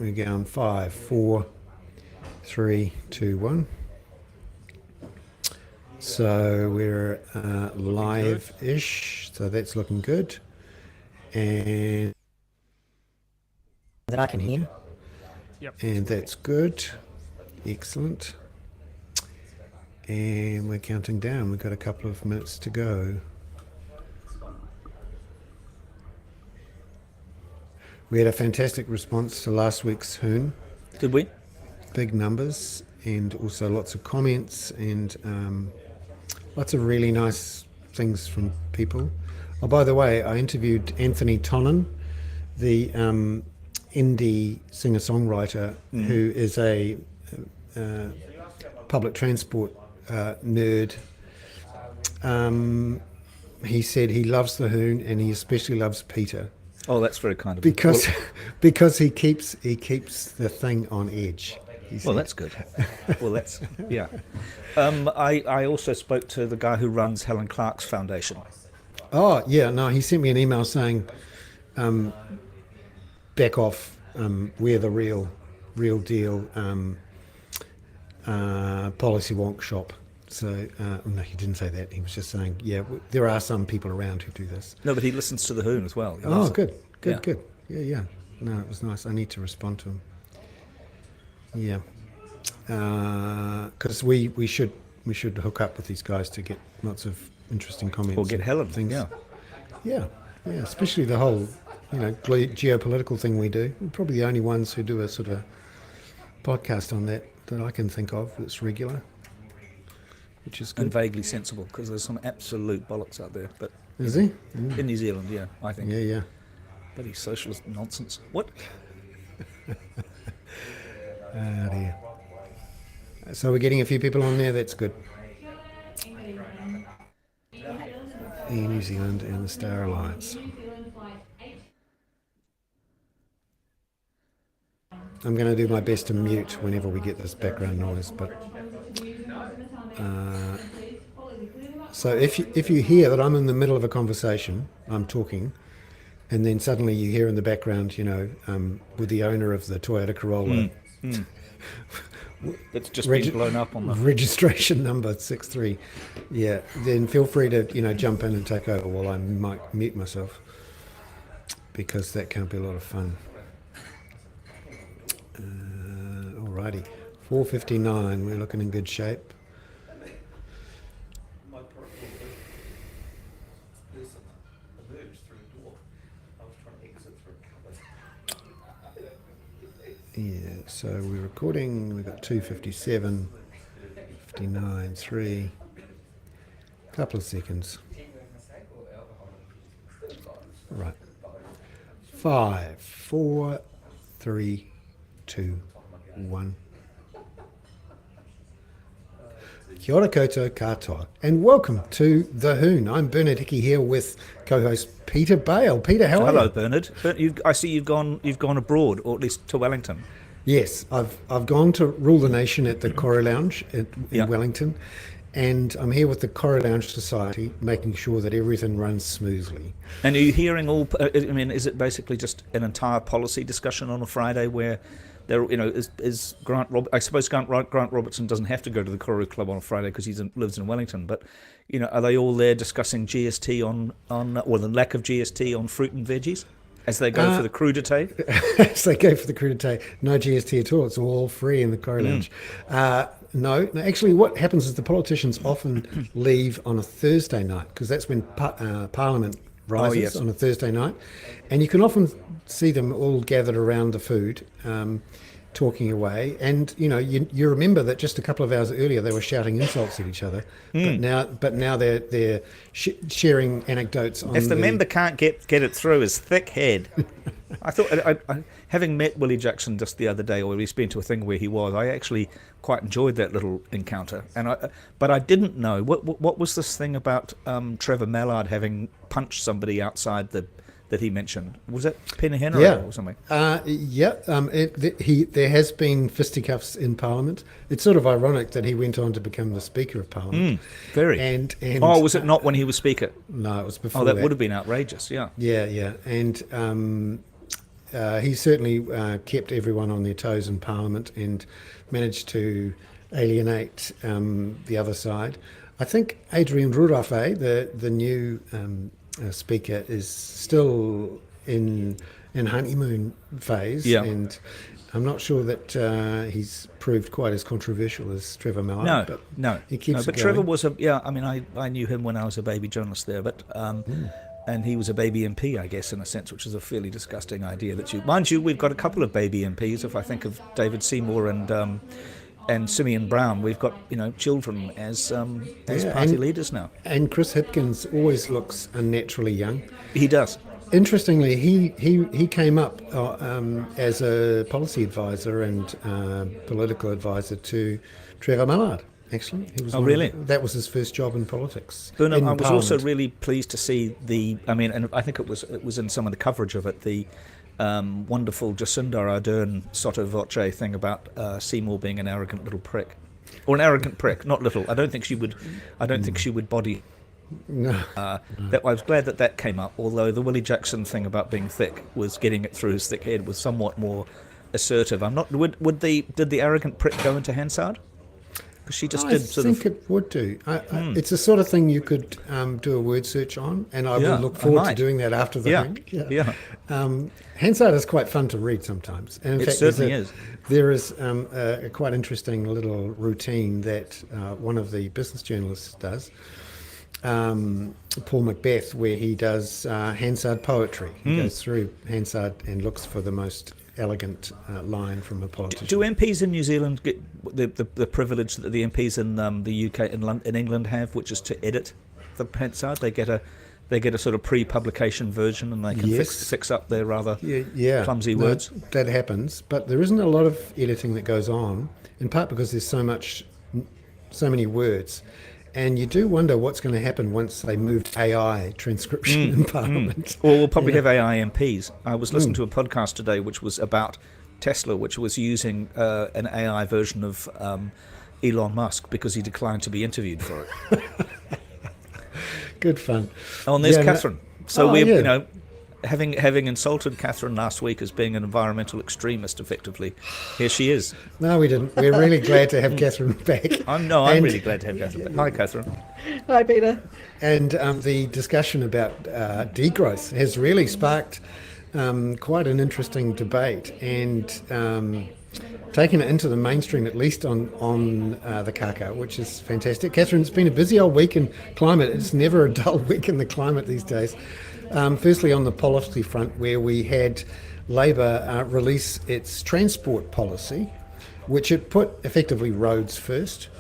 We're going 5, 4, 3, 2, 1. So we're live-ish, so that's looking good. And that I can hear. Yep. And that's good. Excellent. And we're counting down. We've got a couple of minutes to go. We had a fantastic response to last week's Hoon. Did we? Big numbers, and also lots of comments, and lots of really nice things from people. Oh, by the way, I interviewed Anthony Tonnen, the indie singer-songwriter who is a public transport nerd. He said he loves the Hoon, and he especially loves Peter. Oh, that's very kind of him. Because he keeps the thing on edge. Well, that's good. Well, that's yeah. I also spoke to the guy who runs Helen Clark's foundation. Oh yeah, no, he sent me an email saying, back off. We're the real deal. Policy wonk shop. So no, he didn't say that. He was just saying, yeah, there are some people around who do this. No, but he listens to the Hoon as well. Oh, good. Yeah. No, it was nice. I need to respond to him. Yeah, because we should hook up with these guys to get lots of interesting comments. Or get Helen. Things. Yeah. Especially the whole geopolitical thing we do. We're probably the only ones who do a sort of podcast on that I can think of that's regular, which is good. And vaguely sensible, because there's some absolute bollocks out there. But is he? In New Zealand, yeah, I think. Yeah. Bloody socialist nonsense. What? Oh dear. So we're getting a few people on there. That's good. New Zealand and the Star Alliance. I'm going to do my best to mute whenever we get this background noise, but so if you hear that I'm in the middle of a conversation, I'm talking, and then suddenly you hear in the background, with the owner of the Toyota Corolla. It's just been blown up on the registration number 63. Yeah, then feel free to jump in and take over while I might mute myself, because that can't be a lot of fun. Alrighty, 4:59. We're looking in good shape. Yeah, so we're recording. We've got 2:57, 59, 3. Couple of seconds. Right. 5, 4, 3, 2, 1. Kia ora koutou katoa, and welcome to The Hoon. I'm Bernard Hickey here with co-host Peter Bale. Peter, how are you? Hello, Bernard. I see you've gone abroad, or at least to Wellington. Yes, I've gone to rule the nation at the Corrie Lounge in Wellington, and I'm here with the Corrie Lounge Society, making sure that everything runs smoothly. And are you hearing all? I mean, is it basically just an entire policy discussion on a Friday where there, is Grant? I suppose Grant Robertson doesn't have to go to the Corrie Club on a Friday because he lives in Wellington. But are they all there discussing GST on or the lack of GST on fruit and veggies as they go for the crudité? As they go for the crudité, no GST at all. It's all free in the Corrie Lounge. No, actually, what happens is the politicians often leave on a Thursday night, because that's when Parliament rises on a Thursday night, and you can often see them all gathered around the food, talking away. And you remember that just a couple of hours earlier they were shouting insults at each other, but now they're sharing anecdotes. If the member can't get it through his thick head. I thought, having met Willie Jackson just the other day, or we've been to a thing where he was, I actually quite enjoyed that little encounter. But I didn't know what was this thing about Trevor Mallard having punched somebody outside that he mentioned. Was it Penahenera or something? There has been fisticuffs in Parliament. It's sort of ironic that he went on to become the Speaker of Parliament. Very. And was it not when he was Speaker? No, it was before. Oh, that would have been outrageous. Yeah. Yeah. And he certainly kept everyone on their toes in Parliament and managed to alienate the other side. I think Adrian Rurafe, the new speaker, is still in honeymoon phase, Yeah. and I'm not sure that he's proved quite as controversial as Trevor Mallard. No, but no, he keeps no. it But going. Trevor was I mean, I knew him when I was a baby journalist there, but and he was a baby MP, I guess, in a sense, which is a fairly disgusting idea. Mind you, we've got a couple of baby MPs. If I think of David Seymour and Simeon Brown, we've got children as party leaders now. And Chris Hipkins always looks unnaturally young. He does. Interestingly, he came up as a policy advisor and political advisor to Trevor Mallard. Actually, he was really? That was his first job in politics. Bernard, I was also Parliament. really pleased to see and I think it was in some of the coverage of it, the wonderful Jacinda Ardern sotto voce thing about Seymour being an arrogant little prick, or an arrogant prick, not little. I don't think she would body. No. That I was glad that came up. Although the Willie Jackson thing about being thick was getting it through his thick head was somewhat more assertive. I'm not. Did the arrogant prick go into Hansard? Because she just did sort of. I think it would do. It's the sort of thing you could do a word search on, and I Yeah, would look I forward to might. doing that after the thing. Yeah. Hansard is quite fun to read sometimes. And in It fact, certainly is. There is a quite interesting little routine that one of the business journalists does, Paul Macbeth, where he does Hansard poetry. He goes through Hansard and looks for the most elegant line from a politician. Do MPs in New Zealand get the privilege that the MPs in the UK and in England have, which is to edit the Hansard? They get a sort of pre-publication version, and they can fix up their rather clumsy words. That happens, but there isn't a lot of editing that goes on, in part because there's so many words. And you do wonder what's going to happen once they move to AI transcription in Parliament. Or we'll probably have AI MPs. I was listening to a podcast today which was about Tesla, which was using an AI version of Elon Musk because he declined to be interviewed for it. Good fun. Oh, and there's Yeah, Catherine. So we're, having insulted Catherine last week as being an environmental extremist, effectively, here she is. No, we didn't. We're really glad to have Catherine back. I'm really glad to have Catherine back. Hi, Catherine. Hi, Peter. And the discussion about degrowth has really sparked quite an interesting debate and taken it into the mainstream, at least on the kaka, which is fantastic. Catherine, it's been a busy old week in climate. It's never a dull week in the climate these days. Firstly, on the policy front, where we had Labor release its transport policy, which it put effectively roads first,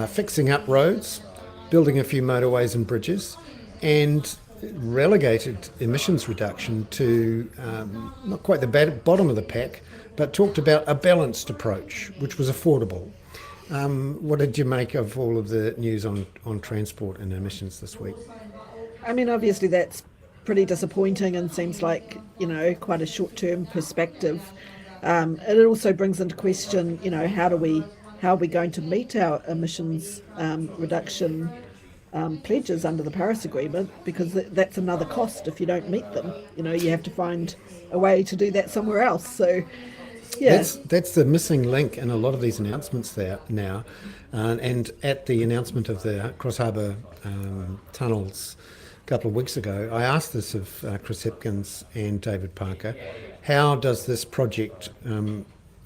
fixing up roads, building a few motorways and bridges, and relegated emissions reduction to not quite the bottom of the pack, but talked about a balanced approach, which was affordable. What did you make of all of the news on transport and emissions this week? I mean, obviously that's pretty disappointing and seems like, quite a short-term perspective. It also brings into question, how are we going to meet our emissions reduction pledges under the Paris Agreement, because that's another cost if you don't meet them. You have to find a way to do that somewhere else. So, yeah. That's the missing link in a lot of these announcements there now. And at the announcement of the Cross Harbour tunnels a couple of weeks ago, I asked this of Chris Hipkins and David Parker: how does this project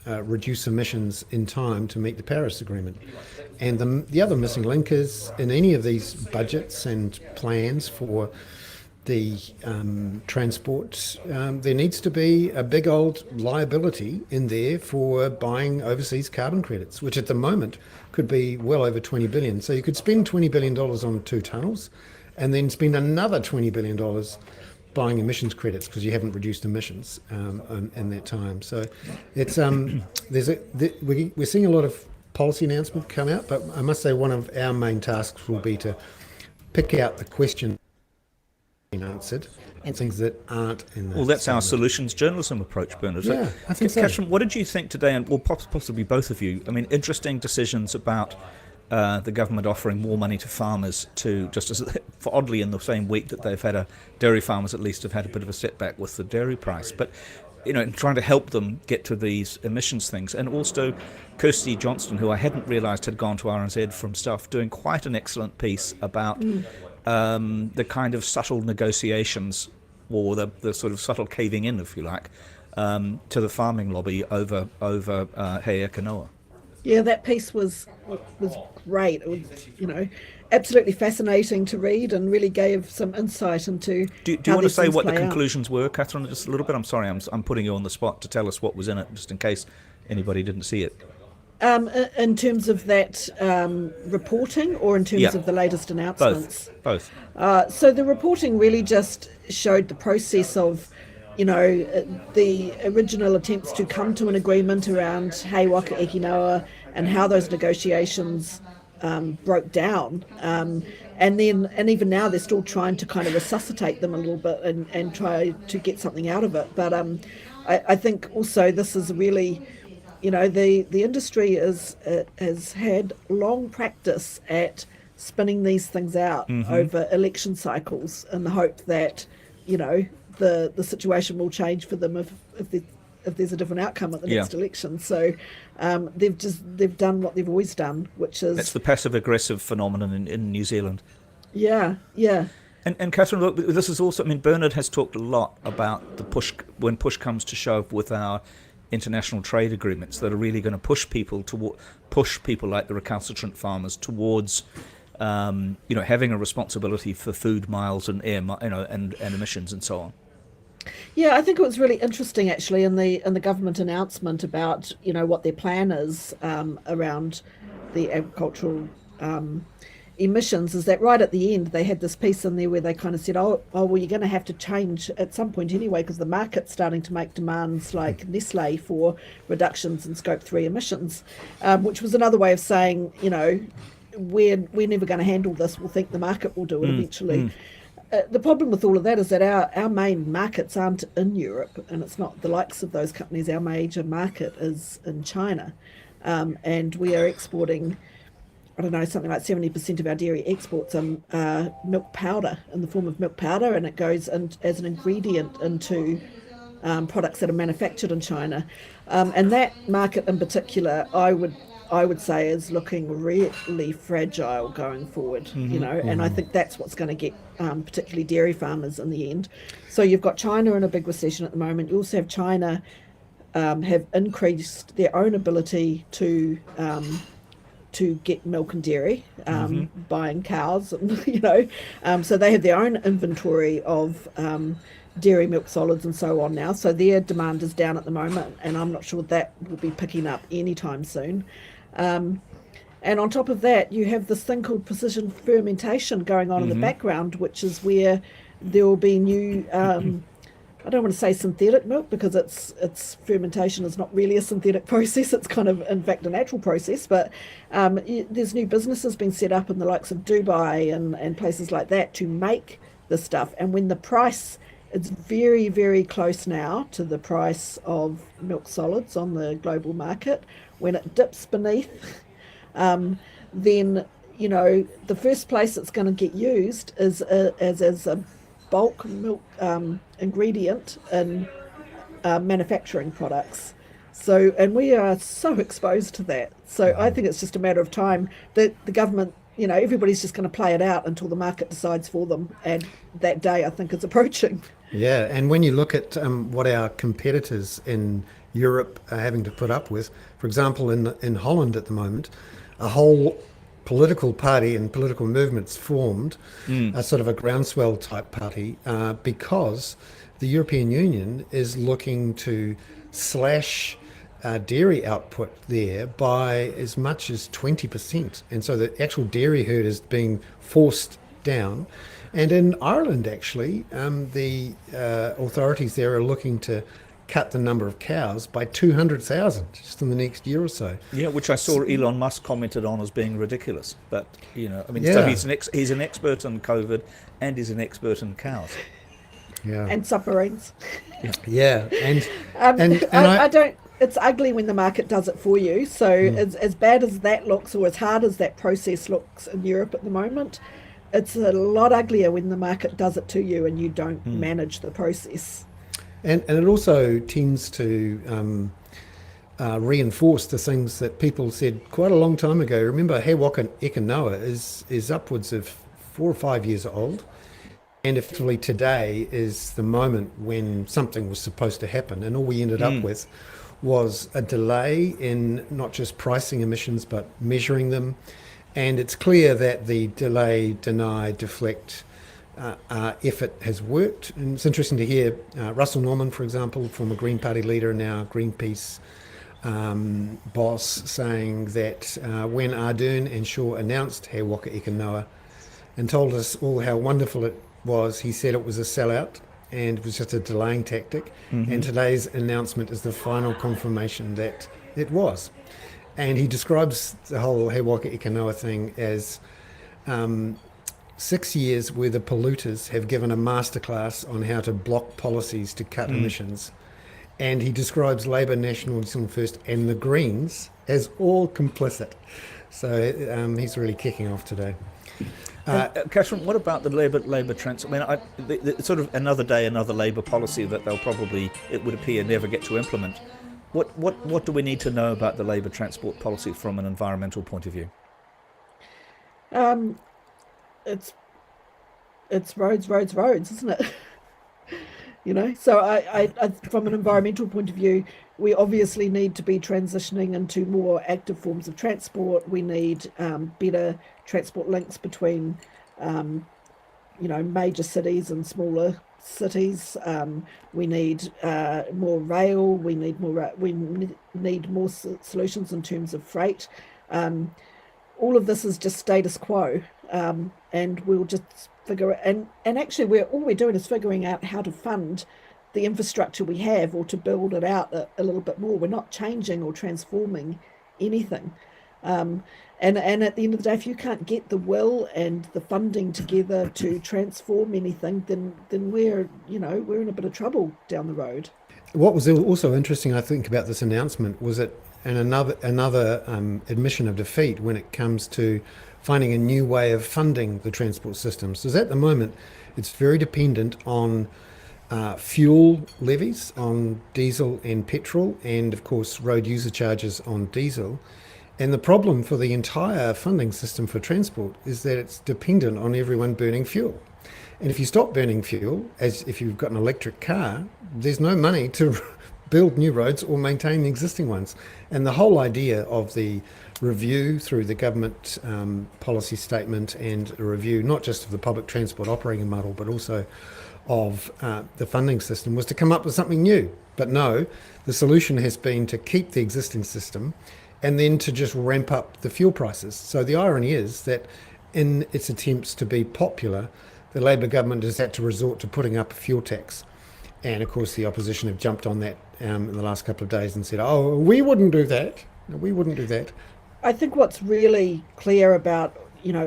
reduce emissions in time to meet the Paris Agreement? And the other missing link is, in any of these budgets and plans for the transport, there needs to be a big old liability in there for buying overseas carbon credits, which at the moment could be well over 20 billion. So you could spend $20 billion on 2 tunnels and then spend another $20 billion buying emissions credits because you haven't reduced emissions in that time. So it's we're seeing a lot of policy announcements come out, but I must say one of our main tasks will be to pick out the question answered and things that aren't in that. Well, that's our solutions journalism approach, Bernard. Yeah, I think so. Catherine, what did you think today, and well, possibly both of you? I mean, interesting decisions about the government offering more money to farmers for oddly in the same week that they've had dairy farmers at least have had a bit of a setback with the dairy price. But and trying to help them get to these emissions things. And also Kirsty Johnston, who I hadn't realised had gone to RNZ from Stuff, doing quite an excellent piece about the kind of subtle negotiations, or the sort of subtle caving in, if you like, to the farming lobby over Hea Kanoa. Yeah, that piece was great. It was, absolutely fascinating to read, and really gave some insight into. Do you want to say what the conclusions were, Catherine, just a little bit? I'm sorry, I'm putting you on the spot to tell us what was in it, just in case anybody didn't see it. In terms of that reporting, or in terms of the latest announcements? Both. So the reporting really just showed the process of, the original attempts to come to an agreement around Hei Waka Eke Noa, and how those negotiations broke down. And even now they're still trying to kind of resuscitate them a little bit and try to get something out of it. But I think also this is really, the industry has had long practice at spinning these things out over election cycles, in the hope that, the situation will change for them if there's a different outcome at the next election. So they've done what they've always done, which is... That's the passive-aggressive phenomenon in New Zealand. Yeah. And Catherine, look, this is also... Bernard has talked a lot about the push, when push comes to shove, with our international trade agreements that are really going to push people like the recalcitrant farmers towards... having a responsibility for food miles and air, and emissions and so on. Yeah, I think it was really interesting actually in the government announcement about what their plan is around the agricultural emissions. Is that right at the end they had this piece in there where they kind of said, well, you're going to have to change at some point anyway, because the market's starting to make demands like Nestle for reductions in scope 3 emissions, which was another way of saying, we're never going to handle this. We'll think the market will do it eventually. The problem with all of that is that our main markets aren't in Europe, and it's not the likes of those companies. Our major market is in China, and we are exporting, something like 70% of our dairy exports are milk powder, in the form of milk powder, and it goes in as an ingredient into products that are manufactured in China. And that market in particular, I would say, is looking really fragile going forward, and I think that's what's going to get particularly dairy farmers in the end. So you've got China in a big recession at the moment. You also have China have increased their own ability to get milk and dairy, buying cows, and so they have their own inventory of dairy milk solids and so on now. So their demand is down at the moment, and I'm not sure that will be picking up anytime soon. And on top of that, you have this thing called precision fermentation going on in the background, which is where there will be new, I don't want to say synthetic milk, because its fermentation is not really a synthetic process. It's kind of, in fact, a natural process. But there's new businesses being set up in the likes of Dubai and places like that to make this stuff. And when the price, it's very, very close now to the price of milk solids on the global market. When it dips beneath, then the first place it's going to get used is as a bulk milk ingredient in manufacturing products. So, and we are so exposed to that. So I think it's just a matter of time that the government, everybody's just going to play it out until the market decides for them, and that day I think is approaching. Yeah, and when you look at what our competitors in Europe are having to put up with, for example, in Holland at the moment, a whole political party and political movements formed, a sort of a groundswell type party, because the European Union is looking to slash dairy output there by as much as 20%. And so the actual dairy herd is being forced down. And in Ireland, actually, the authorities there are looking to cut the number of cows by 200,000 just in the next year or so. Yeah, which I saw Elon Musk commented on as being ridiculous. But, so he's an expert on COVID, and he's an expert in cows. Yeah. And submarines. Yeah. And I don't... It's ugly when the market does it for you. So as bad as that looks, or as hard as that process looks in Europe at the moment, it's a lot uglier when the market does it to you and you don't manage the process. And it also tends to reinforce the things that people said quite a long time ago. Remember, He Waka Eke Noa is upwards of 4 or 5 years old. And effectively today is the moment when something was supposed to happen. And all we ended up with was a delay in not just pricing emissions, but measuring them. And it's clear that the delay, deny, deflect effort has worked. And it's interesting to hear Russell Norman, for example, former Green Party leader and now Greenpeace boss, saying that when Ardern and Shaw announced He Waka Eke Noa and told us all how wonderful it was, he said it was a sellout and it was just a delaying tactic. And today's announcement is the final confirmation that it was. And he describes the whole He Waka Eke Noa thing as 6 years where the polluters have given a masterclass on how to block policies to cut emissions. And he describes Labour, National, New Zealand First and the Greens as all complicit. So he's really kicking off today. Catherine, what about the Labour trans? I mean, it's sort of another day, another Labour policy that they'll probably, it would appear, never get to implement. What do we need to know about the Labour transport policy from an environmental point of view? It's roads, isn't it? So I from an environmental point of view, we obviously need to be transitioning into more active forms of transport. We need better transport links between, major cities and smaller cities. We need more rail. We need more solutions in terms of freight. All of this is just status quo, and we'll just figure it. And actually, all we're doing is figuring out how to fund the infrastructure we have, or to build it out a little bit more. We're not changing or transforming anything. And at the end of the day, if you can't get the will and the funding together to transform anything, then we're in a bit of trouble down the road. What was also interesting, I think, about this announcement was that, and another admission of defeat when it comes to finding a new way of funding the transport system. So at the moment, it's very dependent on fuel levies on diesel and petrol, and of course road user charges on diesel. And the problem for the entire funding system for transport is that it's dependent on everyone burning fuel. And if you stop burning fuel, as if you've got an electric car, there's no money to build new roads or maintain the existing ones. And the whole idea of the review through the government policy statement, and a review not just of the public transport operating model, but also of the funding system, was to come up with something new. But no, the solution has been to keep the existing system and then to just ramp up the fuel prices. So the irony is that in its attempts to be popular, the Labour government has had to resort to putting up a fuel tax. And of course the opposition have jumped on that in the last couple of days and said, oh, we wouldn't do that. No, we wouldn't do that. I think what's really clear about,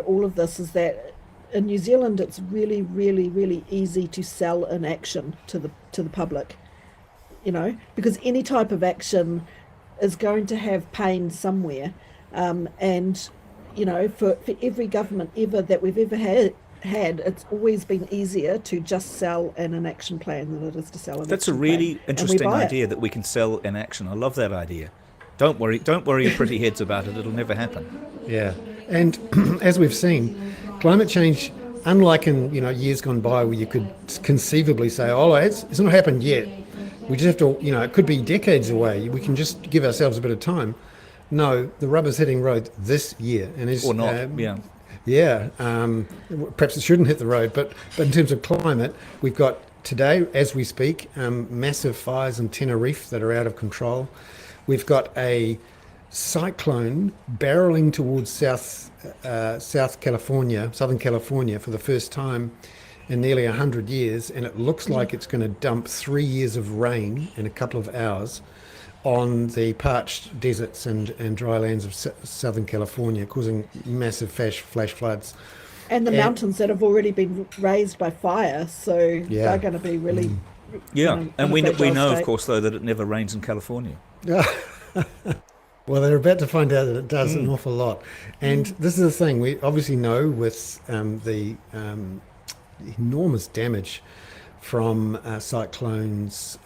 all of this is that in New Zealand, it's really, really, really easy to sell inaction to the public, because any type of action is going to have pain somewhere. And, for every government ever that we've ever had, it's always been easier to just sell an inaction plan than it is to sell an That's a action really plan. interesting idea, that we can sell inaction. I love that idea. Don't worry your pretty heads about it. It'll never happen. Yeah. And as we've seen, climate change, unlike in years gone by where you could conceivably say, oh, it's not happened yet. We just have to, it could be decades away. We can just give ourselves a bit of time. No, the rubber's hitting road this year. And or not, yeah. Yeah, perhaps it shouldn't hit the road, but in terms of climate, we've got today, as we speak, massive fires in Tenerife that are out of control. We've got a cyclone barreling towards Southern California for the first time in nearly 100 years, and it looks like it's going to dump 3 years of rain in a couple of hours on the parched deserts and dry lands of Southern California, causing massive flash floods. And the mountains that have already been raised by fire, so they're going to be really... and we know, of course, though, that it never rains in California. Well, they're about to find out that it does an awful lot. And this is the thing, we obviously know with the enormous damage from cyclones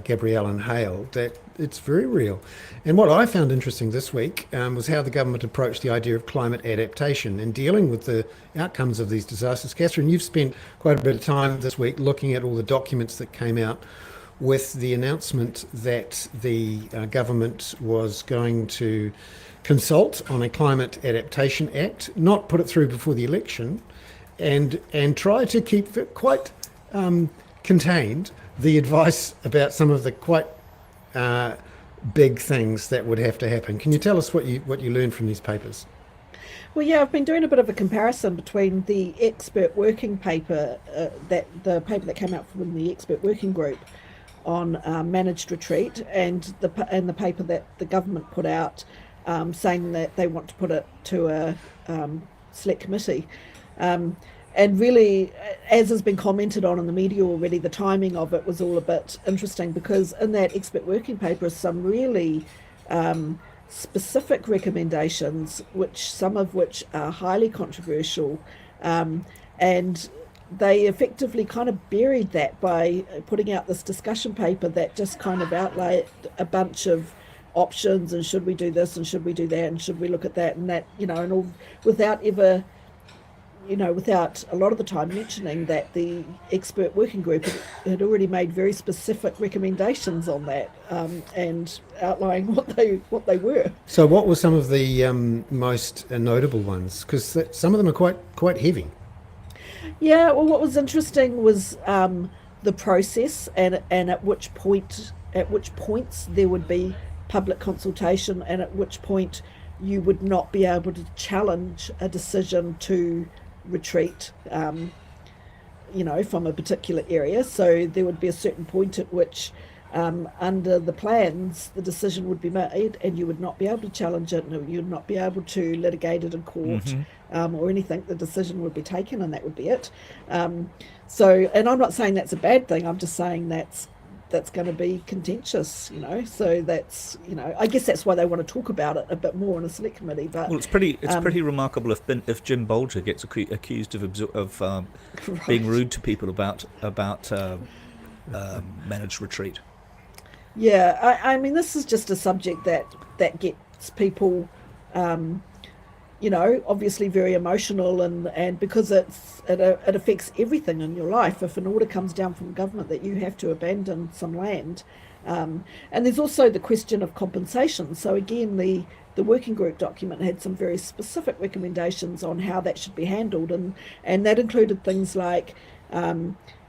Gabrielle and Hale, that it's very real. And what I found interesting this week was how the government approached the idea of climate adaptation and dealing with the outcomes of these disasters. Catherine, you've spent quite a bit of time this week looking at all the documents that came out with the announcement that the government was going to consult on a Climate Adaptation Act, not put it through before the election, and try to keep it quite contained the advice about some of the quite big things that would have to happen. Can you tell us what you learned from these papers? Well, yeah, I've been doing a bit of a comparison between the expert working paper, the paper that came out from the expert working group on managed retreat, and the paper that the government put out, saying that they want to put it to a select committee. And really, as has been commented on in the media already, the timing of it was all a bit interesting, because in that expert working paper is some really specific recommendations, some of which are highly controversial, and they effectively kind of buried that by putting out this discussion paper that just kind of outlined a bunch of options, and should we do this and should we do that and should we look at that and that, and all, without ever, without a lot of the time mentioning that the expert working group had already made very specific recommendations on that, and outlining what they were. So what were some of the most notable ones? Because some of them are quite heavy. Yeah, well, what was interesting was the process, and at which points there would be public consultation, and at which point you would not be able to challenge a decision to retreat, from a particular area. So there would be a certain point at which, under the plans, the decision would be made, and you would not be able to challenge it, and you would not be able to litigate it in court, or anything. The decision would be taken, and that would be it. So, and I'm not saying that's a bad thing. I'm just saying that's going to be contentious, So that's, I guess that's why they want to talk about it a bit more in a select committee. But well, it's pretty remarkable if Jim Bolger gets accused of being rude to people about managed retreat. Yeah, I mean, this is just a subject that gets people, obviously very emotional, and because it affects everything in your life. If an order comes down from government that you have to abandon some land, and there's also the question of compensation. So again, the working group document had some very specific recommendations on how that should be handled, and that included things like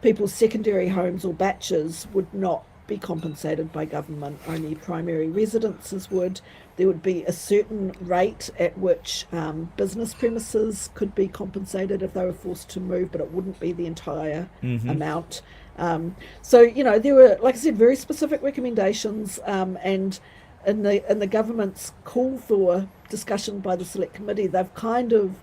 people's secondary homes or batches would not be compensated by government, only primary residences would. There would be a certain rate at which business premises could be compensated if they were forced to move, but it wouldn't be the entire amount. So, there were, like I said, very specific recommendations, and in the government's call for discussion by the select committee, they've kind of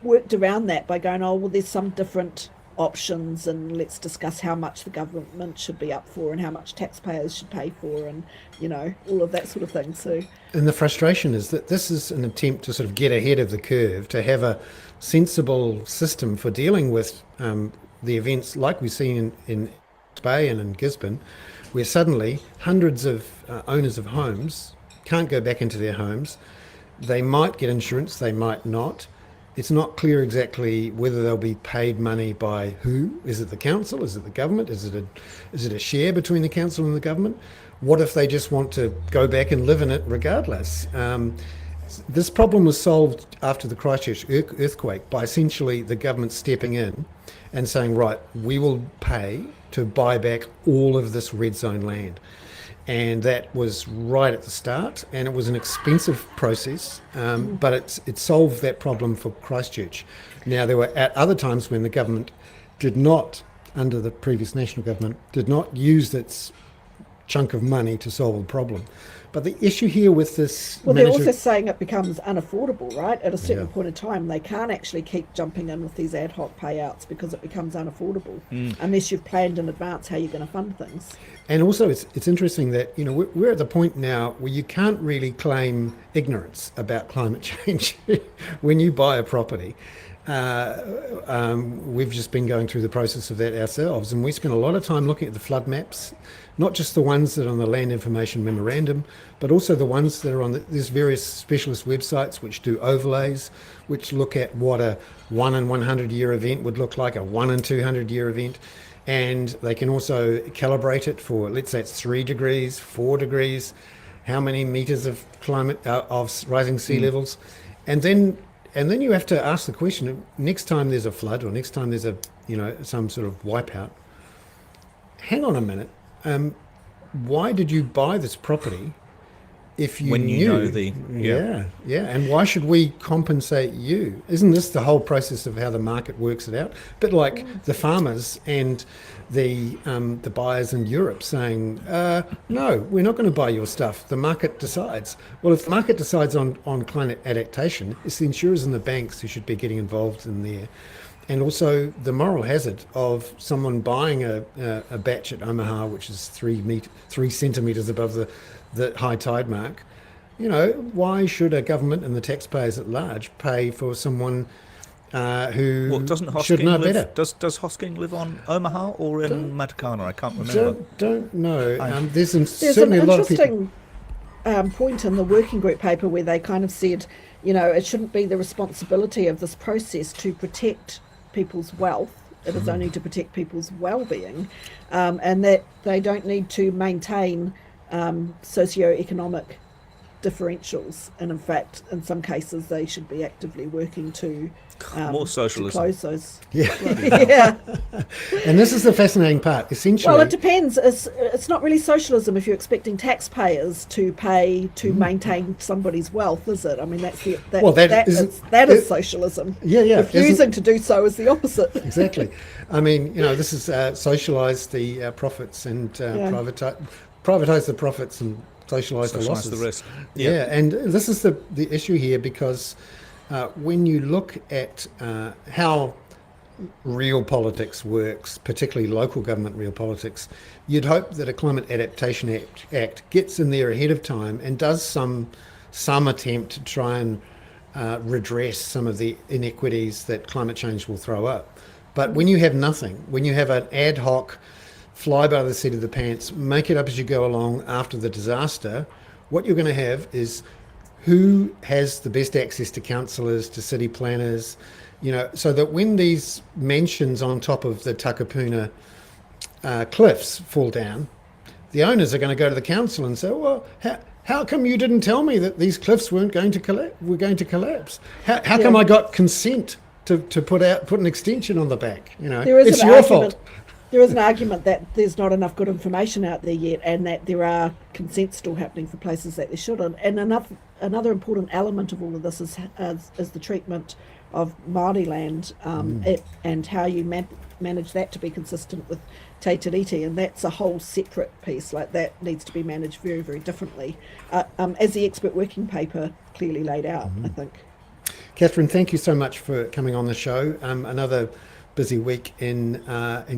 worked around that by going, oh, well, there's some different options, and let's discuss how much the government should be up for and how much taxpayers should pay for, and all of that sort of thing. So, and the frustration is that this is an attempt to sort of get ahead of the curve, to have a sensible system for dealing with the events like we've seen in Bay and in Gisborne, where suddenly hundreds of owners of homes can't go back into their homes. They might get insurance, they might not. It's not clear exactly whether they'll be paid money by who. Is it the council? Is it the government? Is it a share between the council and the government? What if they just want to go back and live in it regardless? This problem was solved after the Christchurch earthquake by essentially the government stepping in and saying, right, we will pay to buy back all of this red zone land. And that was right at the start, and it was an expensive process, but it solved that problem for Christchurch. Now, there were at other times when the government did not, under the previous national government, did not use its chunk of money to solve the problem. But the issue here with this... Well, they're also saying it becomes unaffordable, right? At a certain point in time, they can't actually keep jumping in with these ad hoc payouts because it becomes unaffordable unless you've planned in advance how you're going to fund things. And also, it's interesting that, we're at the point now where you can't really claim ignorance about climate change when you buy a property. we've just been going through the process of that ourselves, and we spent a lot of time looking at the flood maps, not just the ones that are on the Land Information Memorandum, but also the ones that are on there's various specialist websites which do overlays, which look at what a 1 in 100 year event would look like, a 1 in 200 year event. And they can also calibrate it for, let's say it's 3 degrees, 4 degrees, how many meters of climate, of rising sea levels. And then you have to ask the question, next time there's a flood or next time there's a, some sort of wipeout, hang on a minute, why did you buy this property if you when you knew? know the And why should we compensate you? Isn't this the whole process of how the market works it out? A bit like the farmers and the buyers in Europe saying, no, we're not going to buy your stuff. The market decides. Well, if the market decides on climate adaptation, it's the insurers and the banks who should be getting involved in there. And also the moral hazard of someone buying a batch at Omaha, which is 3 centimetres above the high tide mark. Why should a government and the taxpayers at large pay for someone who should know better? Does Hosking live on Omaha or in Matakana? I can't remember. Don't know. There's There's certainly an a lot of people. interesting point in the working group paper where they kind of said, it shouldn't be the responsibility of this process to protect people's wealth. It is only to protect people's well-being, and that they don't need to maintain socioeconomic differentials. And in fact, in some cases, they should be actively working to more socialism. to close those. Yeah. Yeah. And this is the fascinating part. Essentially, Well, it depends. It's not really socialism if you're expecting taxpayers to pay to maintain somebody's wealth, is it? I mean, that is socialism. Yeah. Refusing to do so is the opposite. Exactly. I mean, this is socialise the profits and privatise the profits and socialise the losses. The risk. Yeah, and this is the issue here, because when you look at how real politics works, particularly local government real politics, you'd hope that a Climate Adaptation Act gets in there ahead of time and does some attempt to try and redress some of the inequities that climate change will throw up. But when you have nothing, when you have an ad hoc fly by the seat of the pants, make it up as you go along after the disaster, what you're going to have is who has the best access to councillors, to city planners, so that when these mansions on top of the Takapuna cliffs fall down, the owners are going to go to the council and say, well, how come you didn't tell me that these cliffs were going to collapse? How come I got consent to put an extension on the back? It's your fault. There is an argument that there's not enough good information out there yet, and that there are consents still happening for places that there shouldn't. And another important element of all of this is the treatment of Māori land, and how you manage that to be consistent with Te Tiriti, and that's a whole separate piece. Like, that needs to be managed very, very differently, as the expert working paper clearly laid out, I think. Catherine, thank you so much for coming on the show. Another busy week in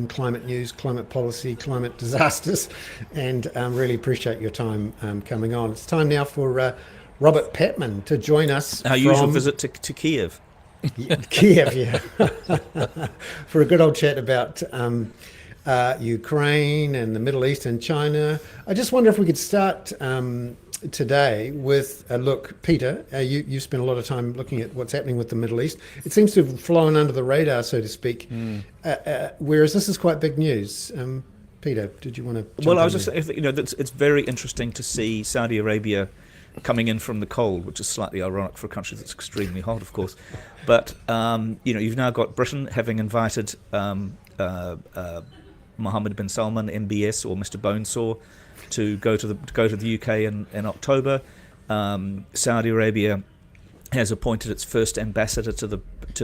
climate news, climate policy, climate disasters, and really appreciate your time coming on. It's time now for Robert Patman to join us. Our usual visit to Kiev. Kiev, yeah. For a good old chat about Ukraine and the Middle East and China. I just wonder if we could start today with a look. Peter, you spent a lot of time looking at what's happening with the Middle East. It seems to have flown under the radar, so to speak, whereas this is quite big news. Peter, did you want to? Well, I was just saying, it's very interesting to see Saudi Arabia coming in from the cold, which is slightly ironic for a country that's extremely hot, of course. But you've now got Britain having invited Mohammed bin Salman, MBS, or Mr. Bonesaw, to go to the UK in October. Saudi Arabia has appointed its first ambassador to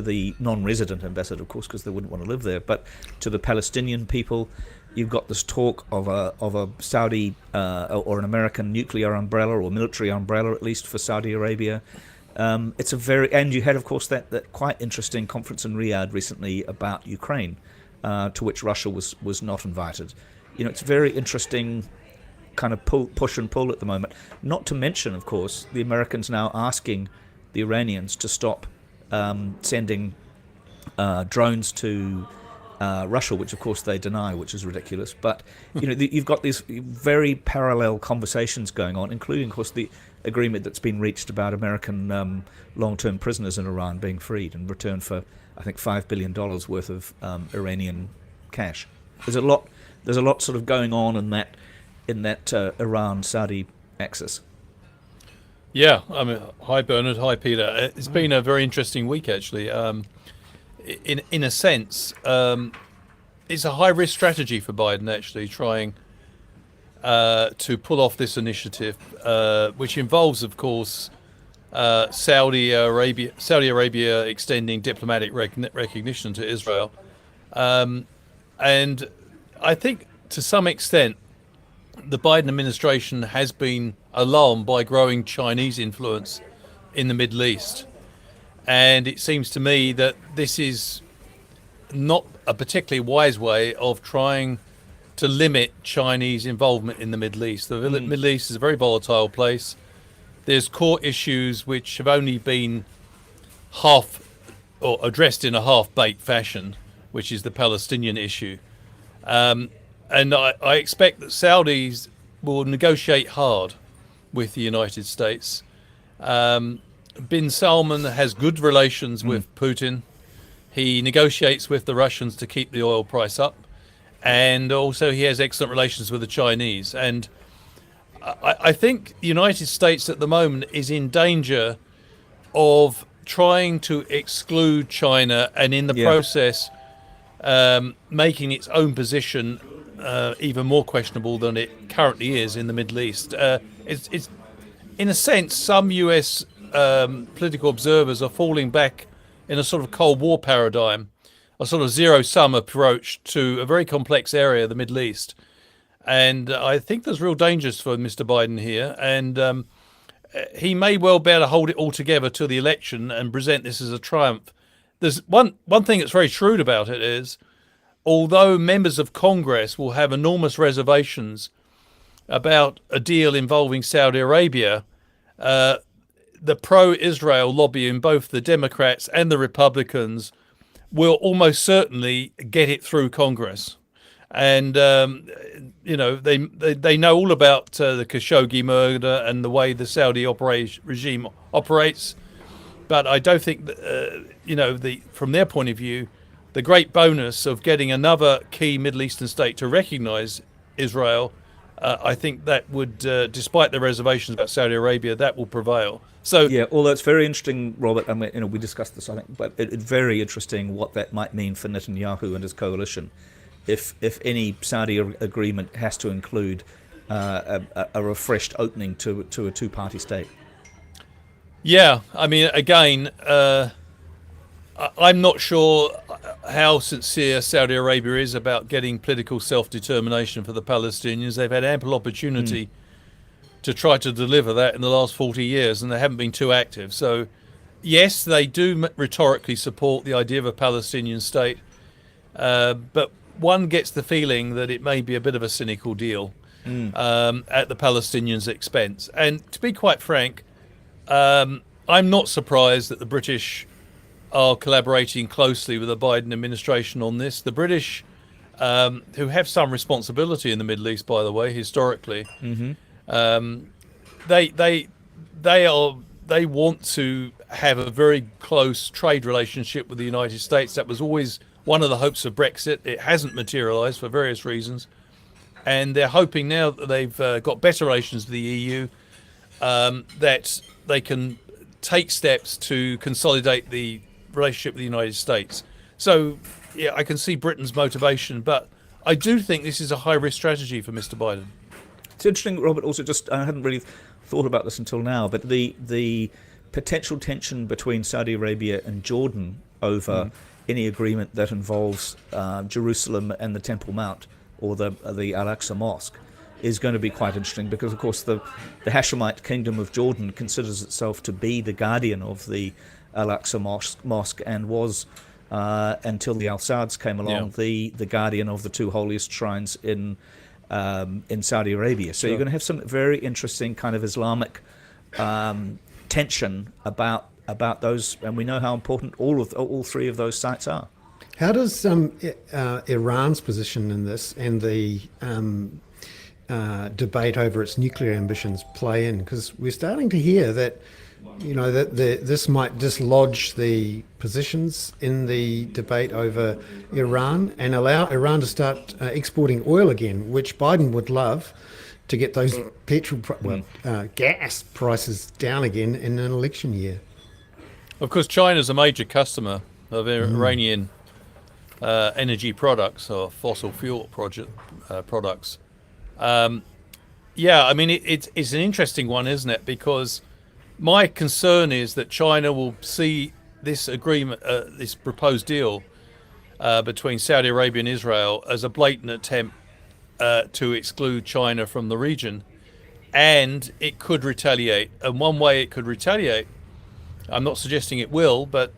the non-resident ambassador, of course, because they wouldn't want to live there, but to the Palestinian people. You've got this talk of a Saudi or an American nuclear umbrella, or military umbrella at least, for Saudi Arabia. It's and you had, of course, that quite interesting conference in Riyadh recently about Ukraine, to which Russia was not invited. It's very interesting kind of push and pull at the moment. Not to mention, of course, the Americans now asking the Iranians to stop sending drones to Russia, which of course they deny, which is ridiculous. But you've got these very parallel conversations going on, including, of course, the agreement that's been reached about American long-term prisoners in Iran being freed in return for, I think, $5 billion worth of Iranian cash. There's a lot sort of going on in that Iran-Saudi axis. Yeah, I mean, hi Bernard, hi Peter. It's been a very interesting week actually. In a sense, it's a high risk strategy for Biden actually trying to pull off this initiative, which involves, of course, Saudi Arabia extending diplomatic recognition to Israel, and I think to some extent the Biden administration has been alarmed by growing Chinese influence in the Middle East. And it seems to me that this is not a particularly wise way of trying to limit Chinese involvement in the Middle East. The Middle East is a very volatile place. There's core issues which have only been addressed in a half-baked fashion, which is the Palestinian issue. And I expect that Saudis will negotiate hard with the United States. Bin Salman has good relations with Putin. He negotiates with the Russians to keep the oil price up. And also he has excellent relations with the Chinese. And I think the United States at the moment is in danger of trying to exclude China and in the process making its own position even more questionable than it currently is in the Middle East. It's in a sense, some US political observers are falling back in a sort of Cold War paradigm, a sort of zero-sum approach to a very complex area, the Middle East. And I think there's real dangers for Mr. Biden here. And he may well be able to hold it all together till the election and present this as a triumph. There's one thing that's very shrewd about it is, although members of Congress will have enormous reservations about a deal involving Saudi Arabia, the pro-Israel lobby in both the Democrats and the Republicans will almost certainly get it through Congress. And, they know all about the Khashoggi murder and the way the Saudi regime operates. But I don't think, from their point of view, the great bonus of getting another key Middle Eastern state to recognize Israel, I think that would, despite the reservations about Saudi Arabia, that will prevail. So yeah, although it's very interesting, Robert. I mean, we discussed this, I think, but it's very interesting what that might mean for Netanyahu and his coalition, if any Saudi agreement has to include a refreshed opening to a two-party state. Yeah, I mean, again, I'm not sure how sincere Saudi Arabia is about getting political self-determination for the Palestinians. They've had ample opportunity to try to deliver that in the last 40 years, and they haven't been too active. So, yes, they do rhetorically support the idea of a Palestinian state, but one gets the feeling that it may be a bit of a cynical deal at the Palestinians' expense. And to be quite frank, I'm not surprised that the British are collaborating closely with the Biden administration on this. The British, who have some responsibility in the Middle East, by the way, historically, they want to have a very close trade relationship with the United States. That was always one of the hopes of Brexit. It hasn't materialised for various reasons, and they're hoping now that they've got better relations with the EU, that they can take steps to consolidate the relationship with the United States. So, yeah, I can see Britain's motivation, but I do think this is a high-risk strategy for Mr. Biden. It's interesting, Robert, also I hadn't really thought about this until now, but the potential tension between Saudi Arabia and Jordan over any agreement that involves Jerusalem and the Temple Mount or the Al-Aqsa Mosque is going to be quite interesting because, of course, the Hashemite Kingdom of Jordan considers itself to be the guardian of the Al-Aqsa Mosque and was, until the Al-Sauds came along, the guardian of the two holiest shrines in Saudi Arabia. So you're going to have some very interesting kind of Islamic tension about about those, and we know how important all three of those sites are. How does Iran's position in this and the debate over its nuclear ambitions play in? Because we're starting to hear that, this might dislodge the positions in the debate over Iran and allow Iran to start exporting oil again, which Biden would love, to get those gas prices down again in an election year. Of course, China's a major customer of Iranian energy products or fossil fuel products. It's an interesting one, isn't it? Because my concern is that China will see this agreement, this proposed deal between Saudi Arabia and Israel, as a blatant attempt to exclude China from the region, and it could retaliate. And one way it could retaliate, I'm not suggesting it will, but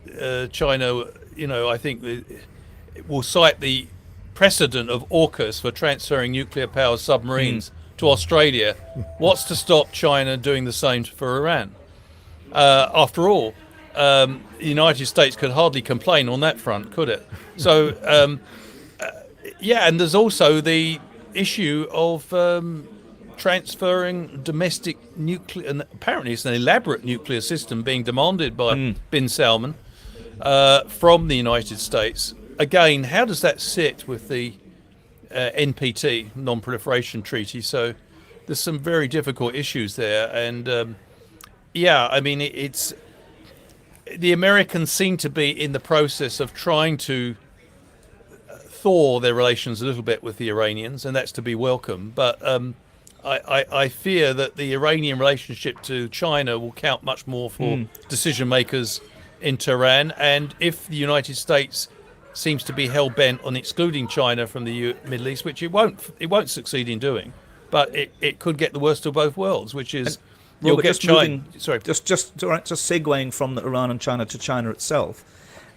China, I think it will cite the precedent of AUKUS for transferring nuclear-powered submarines to Australia. What's to stop China doing the same for Iran? After all, the United States could hardly complain on that front, could it? So, and there's also the issue of transferring domestic nuclear, and apparently it's an elaborate nuclear system being demanded by bin Salman from the United States. Again, how does that sit with the NPT, Non-Proliferation Treaty? So there's some very difficult issues there. And it's the Americans seem to be in the process of trying to thaw their relations a little bit with the Iranians, and that's to be welcome. But I fear that the Iranian relationship to China will count much more for decision makers in Tehran. And if the United States seems to be hell-bent on excluding China from the Middle East, which it won't succeed in doing, but it could get the worst of both worlds, which is you'll get China. Just segueing from the Iran and China to China itself.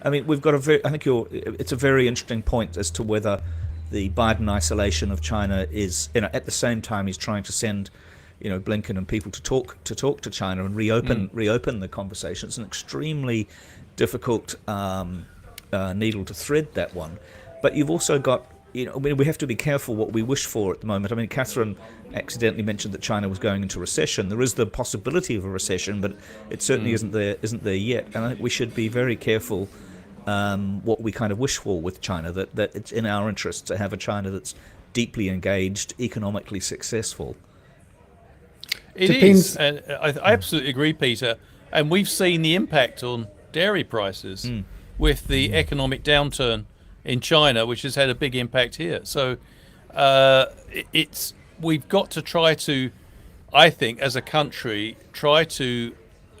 I mean, we've got it's a very interesting point as to whether the Biden isolation of China is, at the same time he's trying to send, Blinken and people to talk to China and reopen the conversation. It's an extremely difficult needle to thread, that one. But you've also got, we have to be careful what we wish for at the moment. I mean, Catherine accidentally mentioned that China was going into recession. There is the possibility of a recession, but it certainly isn't there yet. And I think we should be very careful what we kind of wish for with China, that it's in our interest to have a China that's deeply engaged, economically successful. It is, and I absolutely agree, Peter. And we've seen the impact on dairy prices with the economic downturn in China, which has had a big impact here. So we've got to try to, I think, as a country, try to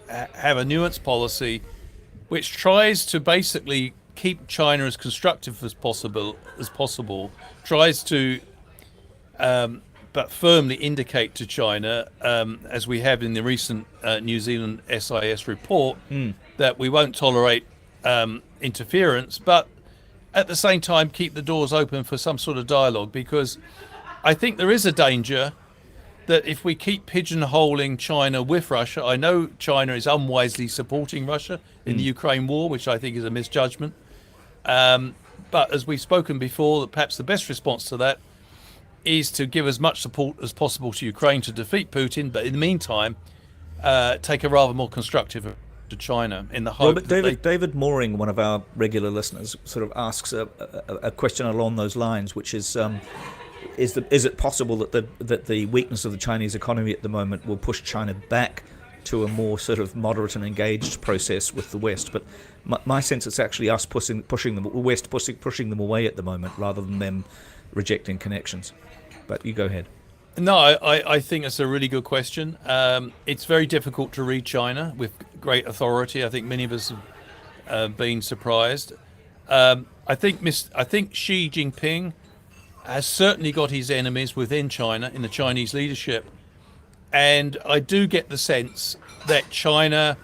have a nuanced policy which tries to basically keep China as constructive as possible, tries to but firmly indicate to China, as we have in the recent New Zealand SIS report, that we won't tolerate interference, but at the same time keep the doors open for some sort of dialogue, because I think there is a danger that if we keep pigeonholing China with Russia, I know China is unwisely supporting Russia in the Ukraine war, which I think is a misjudgment. But as we've spoken before, perhaps the best response to that is to give as much support as possible to Ukraine to defeat Putin, but in the meantime, take a rather more constructive approach to China in the hope. David Mooring, one of our regular listeners, sort of asks a question along those lines, which is it possible that the weakness of the Chinese economy at the moment will push China back to a more sort of moderate and engaged process with the West? But my sense it's actually us pushing them away at the moment, rather than them rejecting connections. But you go ahead. No, I think that's a really good question. It's very difficult to read China with great authority. I think many of us have been surprised. I think Xi Jinping has certainly got his enemies within China, in the Chinese leadership. And I do get the sense that China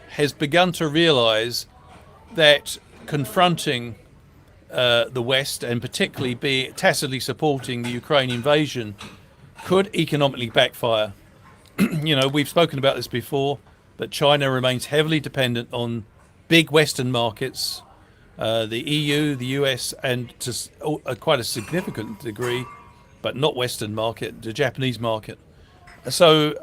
has begun to realize that confronting the West, and particularly be tacitly supporting the Ukraine invasion, could economically backfire. We've spoken about this before. that China remains heavily dependent on big Western markets, the EU, the US, and to quite a significant degree, but not Western market, the Japanese market. So,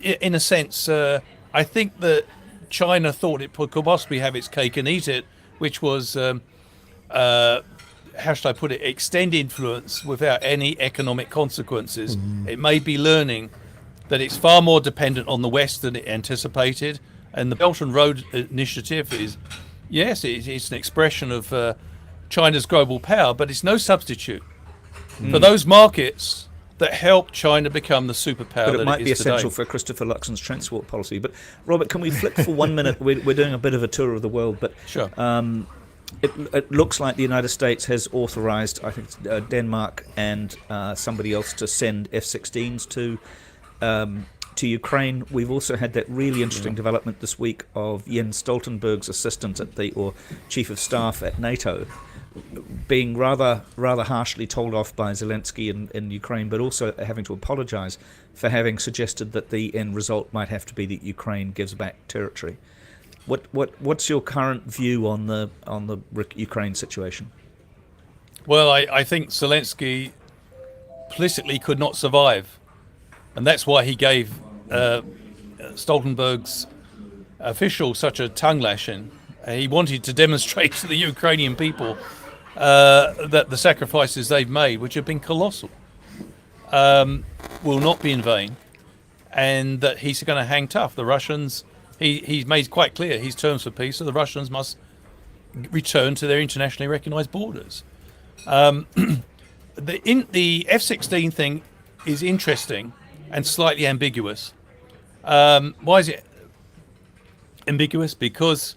in a sense, I think that China thought it could possibly have its cake and eat it, which was, how should I put it, extend influence without any economic consequences. It may be learning that it's far more dependent on the West than it anticipated. And the Belt and Road Initiative is, yes, it's an expression of China's global power, but it's no substitute for those markets that help China become the superpower But that it might it be is essential today. for Christopher Luxon's transport policy. But Robert, can we flick for 1 minute? We're doing a bit of a tour of the world, but Sure. it looks like the United States has authorized, I think, Denmark and somebody else to send F-16s to Ukraine. We've also had that really interesting development this week of Jens Stoltenberg's assistant or chief of staff at NATO being rather harshly told off by Zelensky in Ukraine, but also having to apologize for having suggested that the end result might have to be that Ukraine gives back territory. What's your current view on the Ukraine situation? Well, I think Zelensky politically could not survive, and that's why he gave Stoltenberg's official such a tongue lashing. He wanted to demonstrate to the Ukrainian people that the sacrifices they've made, which have been colossal, will not be in vain, and that he's going to hang tough. The Russians, he's made quite clear his terms for peace, so the Russians must return to their internationally recognised borders. The F-16 thing is interesting and slightly ambiguous. Why is it ambiguous? Because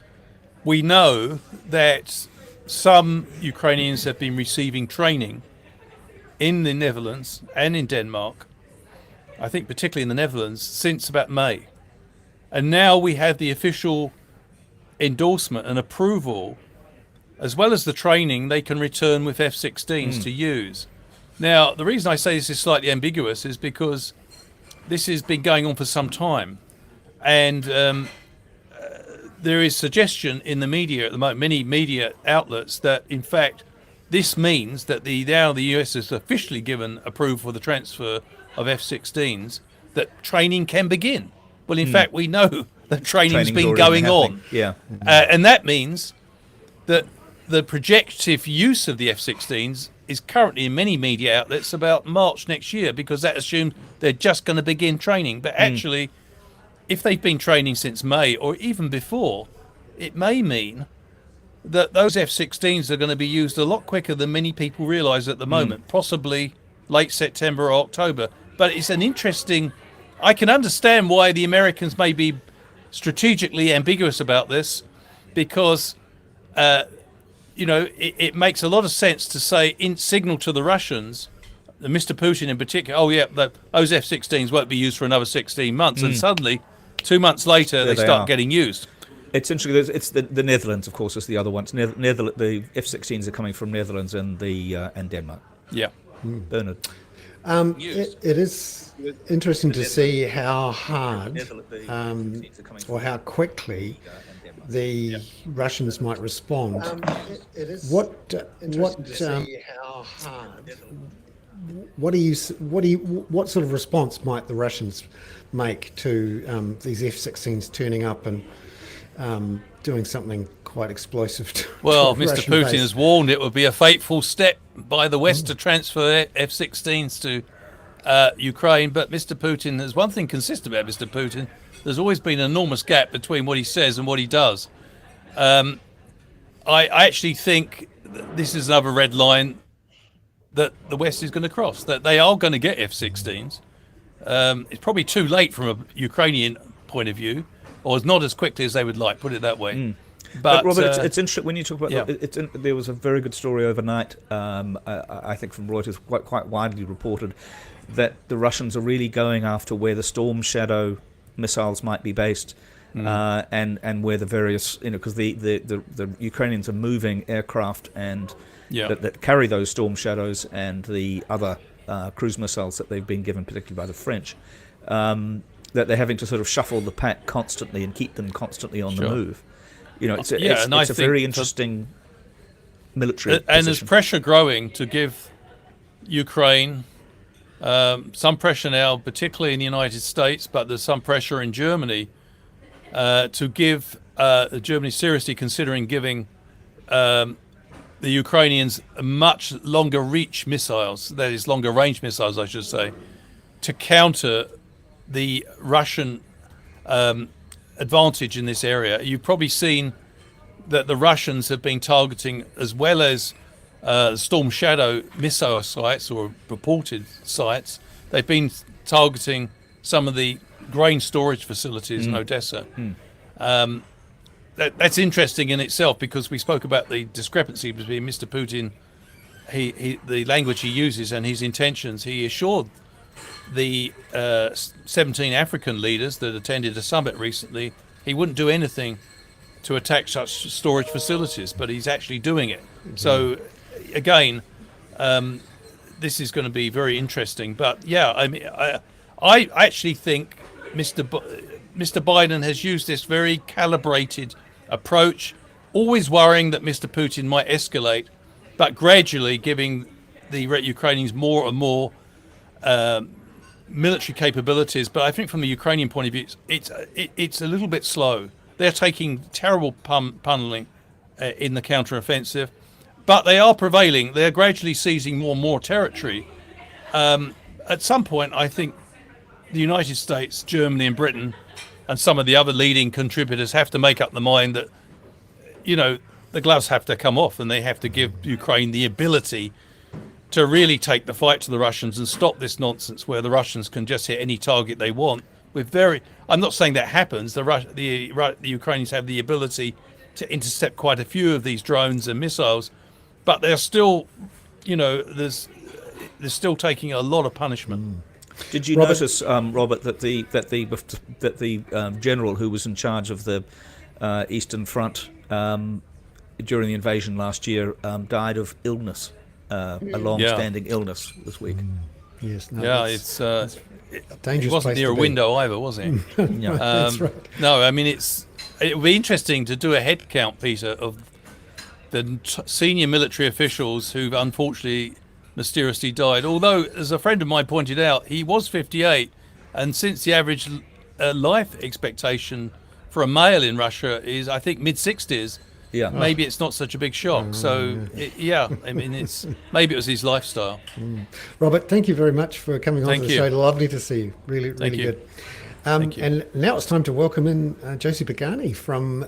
we know that some Ukrainians have been receiving training in the Netherlands and in Denmark, I think particularly in the Netherlands, since about May. And now we have the official endorsement and approval, as well as the training they can return with F-16s to use. Now, the reason I say this is slightly ambiguous is because this has been going on for some time. And there is suggestion in the media at the moment, many media outlets, that in fact this means that now the US has officially given approval for the transfer of F-16s, that training can begin. Well, in fact, we know that training's been going on. Yeah. And that means that the projective use of the F-16s is currently in many media outlets about March next year, because that assumes they're just going to begin training. But actually, if they've been training since May or even before, it may mean that those F-16s are going to be used a lot quicker than many people realise at the moment, possibly late September or October. But it's an interesting... I can understand why the Americans may be strategically ambiguous about this, because, it makes a lot of sense to say, signal to the Russians, Mr. Putin in particular, those F-16s won't be used for another 16 months. And suddenly, 2 months later, they start getting used. It's interesting. It's the Netherlands, of course, is the other ones. The F-16s are coming from Netherlands and Denmark. Yeah. Bernard. It is interesting to see how hard or how quickly the Russians might respond. What sort of response might the Russians make to these F-16s turning up and doing something quite explosive? Well, to Mr. Russian Putin base? has warned it would be a fateful step by the West to transfer F-16s to Ukraine. But Mr. Putin, there's one thing consistent about Mr. Putin. There's always been an enormous gap between what he says and what he does. I actually think this is another red line that the West is going to cross, that they are going to get F-16s. It's probably too late from a Ukrainian point of view, or not as quickly as they would like, put it that way. But Robert, it's interesting when you talk about there was a very good story overnight, I think from Reuters, quite widely reported, that the Russians are really going after where the Storm Shadow missiles might be based, and where the various, because the Ukrainians are moving aircraft and that carry those Storm Shadows and the other cruise missiles that they've been given, particularly by the French. that they're having to sort of shuffle the pack constantly and keep them constantly on the Sure. move. You know, it's a, Yeah, and I it's a think very for- interesting military And there's position. pressure growing to give Ukraine some pressure now, particularly in the United States, but there's some pressure in Germany to give Germany seriously considering giving the Ukrainians much longer reach missiles, that is, longer range missiles, I should say, to counter the Russian advantage in this area. You've probably seen that the Russians have been targeting, as well as Storm Shadow missile sites or purported sites, they've been targeting some of the grain storage facilities in Odessa. That's interesting in itself, because we spoke about the discrepancy between Mr. Putin, the language he uses, and his intentions. He assured the 17 African leaders that attended a summit recently he wouldn't do anything to attack such storage facilities, but he's actually doing it. So again, this is going to be very interesting. But yeah, I mean, I actually think Mr. Biden has used this very calibrated approach, always worrying that Mr. Putin might escalate, but gradually giving the Ukrainians more and more military capabilities. But I think from the Ukrainian point of view, it's a little bit slow. They're taking terrible punneling in the counter-offensive, but they are prevailing. They're gradually seizing more and more territory. At some point, I think the United States, Germany and Britain and some of the other leading contributors have to make up the mind that, you know, the gloves have to come off and they have to give Ukraine the ability to really take the fight to the Russians and stop this nonsense where the Russians can just hit any target they want. I'm not saying that happens. The Ukrainians have the ability to intercept quite a few of these drones and missiles, but they're still, you know, they're still taking a lot of punishment. Did you notice, Robert, that the general who was in charge of the Eastern Front during the invasion last year died of illness, a long-standing illness this week? Yes. No, Yeah, that's it's dangerous. it wasn't place near to a be. window either, was it? Yeah. That's right. No, I mean, it would be interesting to do a head count, Peter, of the senior military officials who've unfortunately mysteriously died. Although, as a friend of mine pointed out, he was 58, and since the average life expectation for a male in Russia is, I think, mid-60s, Yeah. maybe it's not such a big shock. So, I mean, maybe it was his lifestyle. Robert, thank you very much for coming on Thank to the you. show. Lovely to see you. Really, Thank really you. good. Thank you. And now it's time to welcome in Josie Pagani from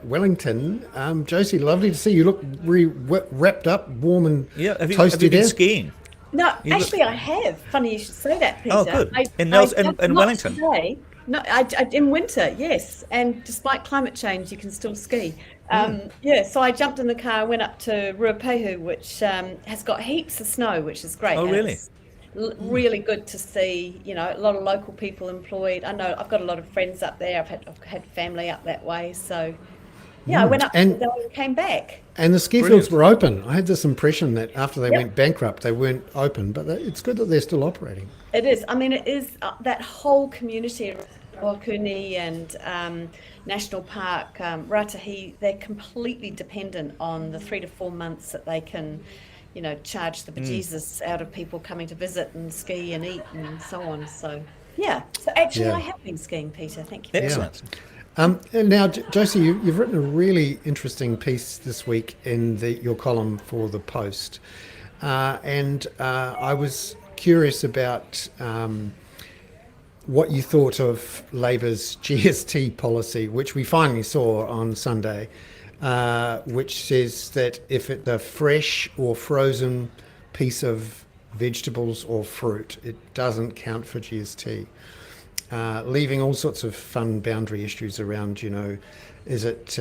Wellington. Josie, lovely to see you. Look really wrapped up, warm and Yeah. Have you toasty been there. skiing? No, You look- actually, I have. Funny you should say that, Peter. Oh, good. In not Wellington? Today. No, in winter, yes. And despite climate change, you can still ski. Yeah, so I jumped in the car and went up to Ruapehu, which has got heaps of snow, which is great. Oh, and really? it's really good to see, you know, a lot of local people employed. I know I've got a lot of friends up there. I've had family up that way. So, yeah, I went up And- and came back. And the ski Brilliant. fields were open. I had this impression that after they Yep. went bankrupt, they weren't open, but it's good that they're still operating. It is. I mean, it is that whole community, Wakuni and National Park, Ratahi, they're completely dependent on the 3 to 4 months that they can, you know, charge the bejesus out of people coming to visit and ski and eat and so on. So, yeah. So actually, Yeah. I have been skiing, Peter. Thank you. Excellent. And now, Josie, you've written a really interesting piece this week in your column for The Post. And I was curious about what you thought of Labor's GST policy, which we finally saw on Sunday, which says that if it's a fresh or frozen piece of vegetables or fruit, it doesn't count for GST. Leaving all sorts of fun boundary issues around, you know, is it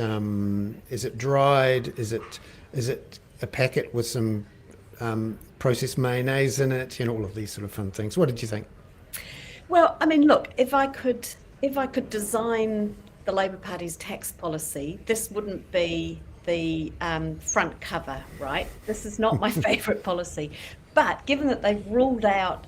dried? Is it a packet with some processed mayonnaise in it? You know, all of these sort of fun things. What did you think? Well, I mean, look, if I could design the Labor Party's tax policy, this wouldn't be the front cover, right? This is not my favourite policy. But given that they've ruled out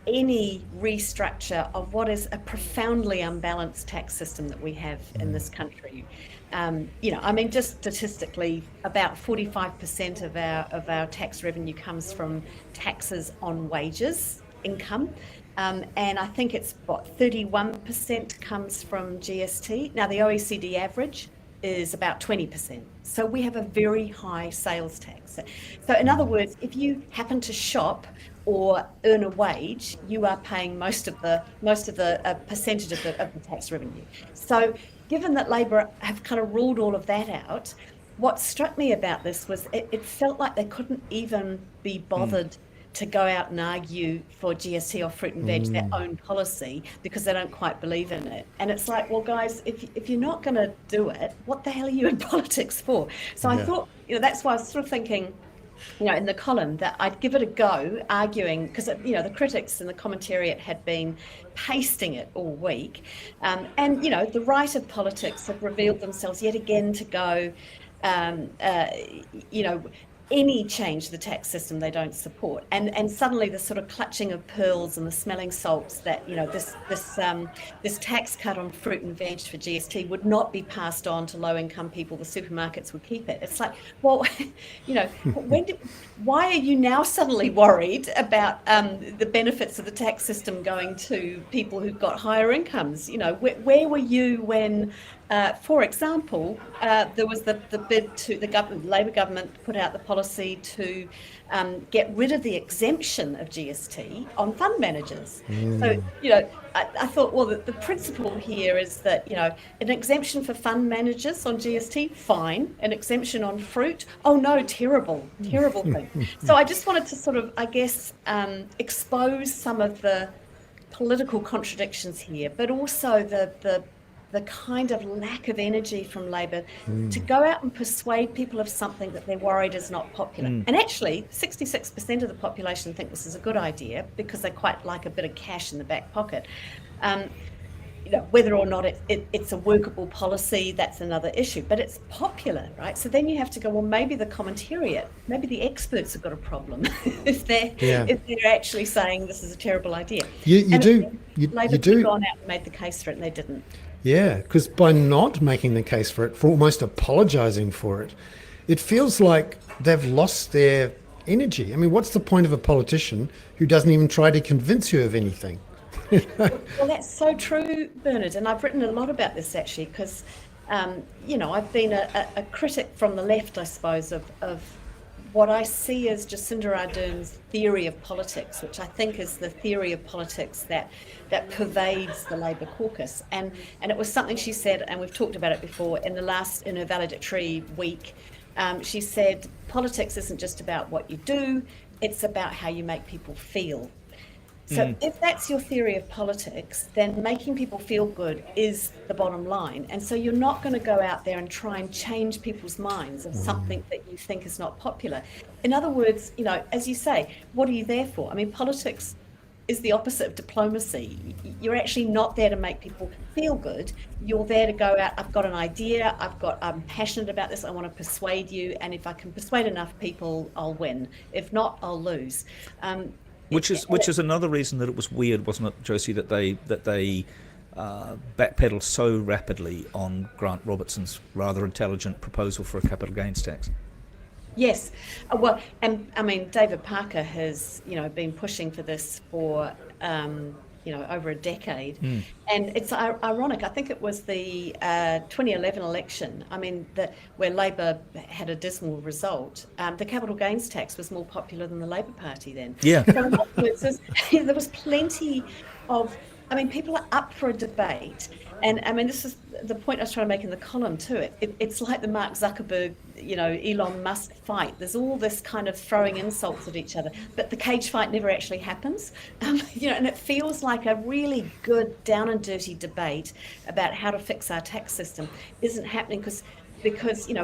any restructure of what is a profoundly unbalanced tax system that we have in this country. I mean, just statistically, about 45% of our tax revenue comes from taxes on wages, income. And I think it's 31% comes from GST. Now, the OECD average is about 20%. So we have a very high sales tax. So in other words, if you happen to shop or earn a wage, you are paying most of the percentage of the tax revenue. So given that Labor have kind of ruled all of that out, what struck me about this was it felt like they couldn't even be bothered to go out and argue for GST or fruit and veg, their own policy, because they don't quite believe in it. And it's like, well, guys, if you're not going to do it, what the hell are you in politics for? So I thought, that's why I was sort of thinking, in the column that I'd give it a go, arguing, because, the critics and the commentariat had been pasting it all week. And the right of politics have revealed themselves yet again to go, any change to the tax system they don't support, and suddenly the sort of clutching of pearls and the smelling salts that this tax cut on fruit and veg for GST would not be passed on to low income people. The supermarkets would keep it. It's like, well, why are you now suddenly worried about the benefits of the tax system going to people who've got higher incomes? Where were you when? For example, there was the bid to the Labor government put out the policy to get rid of the exemption of GST on fund managers. So, I thought, well, the principle here is that, an exemption for fund managers on GST, fine. An exemption on fruit, oh no, terrible thing. So I just wanted to sort of, I guess, expose some of the political contradictions here, but also the kind of lack of energy from Labor to go out and persuade people of something that they're worried is not popular. And actually, 66% of the population think this is a good idea because they quite like a bit of cash in the back pocket. Whether or not it's a workable policy, that's another issue, but it's popular, right? So then you have to go, well, maybe the commentariat, maybe the experts have got a problem if they're actually saying this is a terrible idea. Labor could have gone out and made the case for it, and they didn't. Yeah, because by not making the case for it, for almost apologising for it, it feels like they've lost their energy. I mean, what's the point of a politician who doesn't even try to convince you of anything? Well, that's so true, Bernard, and I've written a lot about this actually because, I've been a critic from the left, I suppose, of what I see as Jacinda Ardern's theory of politics, which I think is the theory of politics that pervades the Labor caucus. And it was something she said, and we've talked about it before, in her valedictory week. She said, politics isn't just about what you do, it's about how you make people feel. So if that's your theory of politics, then making people feel good is the bottom line. And so you're not going to go out there and try and change people's minds of something that you think is not popular. In other words, as you say, what are you there for? I mean, politics is the opposite of diplomacy. You're actually not there to make people feel good. You're there to go out, I've got an idea, I'm passionate about this, I want to persuade you, and if I can persuade enough people, I'll win. If not, I'll lose. Which is another reason that it was weird, wasn't it, Josie, that they backpedaled so rapidly on Grant Robertson's rather intelligent proposal for a capital gains tax. Yes, well, and I mean, David Parker has been pushing for this for over a decade, and it's ironic. I think it was the 2011 election. I mean, where Labor had a dismal result. The capital gains tax was more popular than the Labor Party then. Yeah. So in other words, there was plenty of. I mean, people are up for a debate, and I mean, this is the point I was trying to make in the column too. It's like the Mark Zuckerberg, Elon Musk fight. There's all this kind of throwing insults at each other, but the cage fight never actually happens. And it feels like a really good down and dirty debate about how to fix our tax system isn't happening because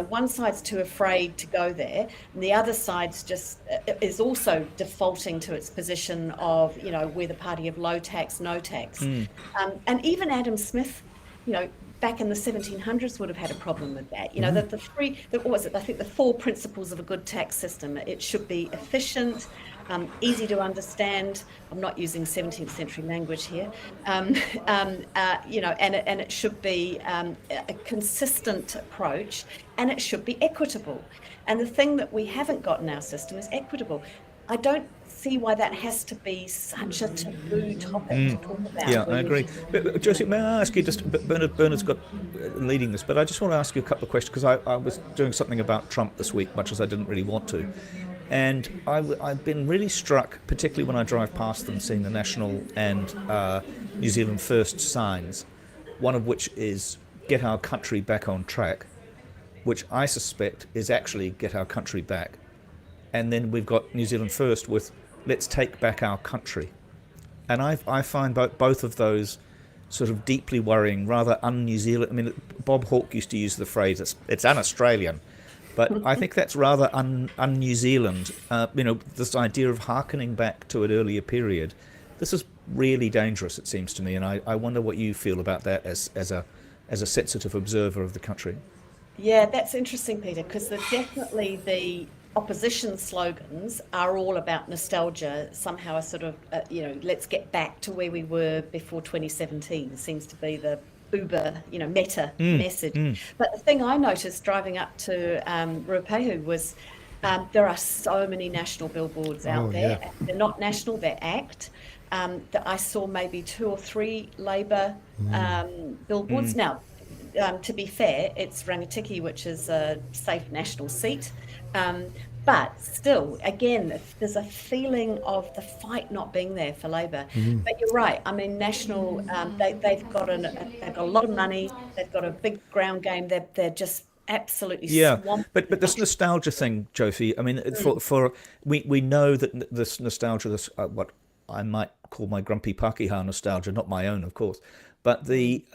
one side's too afraid to go there, and the other side's just is also defaulting to its position of we're the party of low tax, no tax, and even Adam Smith, back in the 1700s would have had a problem with that. What was it? I think the 4 principles of a good tax system. It should be efficient, easy to understand. I'm not using 17th century language here, and it should be a consistent approach, and it should be equitable. And the thing that we haven't got in our system is equitable. I don't see why that has to be such a taboo topic to talk about. Yeah, I agree. But, Josie, may I ask you just, Bernard's got leading this, but I just want to ask you a couple of questions, because I was doing something about Trump this week, much as I didn't really want to. And I've been really struck, particularly when I drive past them, seeing the National and New Zealand First signs, one of which is "Get Our Country Back on Track," which I suspect is actually "Get Our Country Back." And then we've got New Zealand First with "Let's Take Back Our Country." And I find both of those sort of deeply worrying, rather un-New Zealand. I mean, Bob Hawke used to use the phrase, it's un-Australian. But I think that's rather un-New Zealand. This idea of hearkening back to an earlier period. This is really dangerous, it seems to me. And I wonder what you feel about that as a sensitive observer of the country. Yeah, that's interesting, Peter, because definitely the opposition slogans are all about nostalgia, somehow a sort of, let's get back to where we were before 2017 seems to be the uber, meta message. But the thing I noticed driving up to Ruapehu was there are so many national billboards out there. Yeah. They're not national, they're ACT. That I saw maybe 2 or 3 Labour billboards. Now, to be fair, it's Rangitikei, which is a safe national seat. But still, again, there's a feeling of the fight not being there for Labour. But you're right. I mean, National, they've got a lot of money. They've got a big ground game. They're just absolutely swamped. But this nostalgia thing, Josie. I mean, we know that this nostalgia, this what I might call my grumpy Pākehā nostalgia, not my own, of course, but the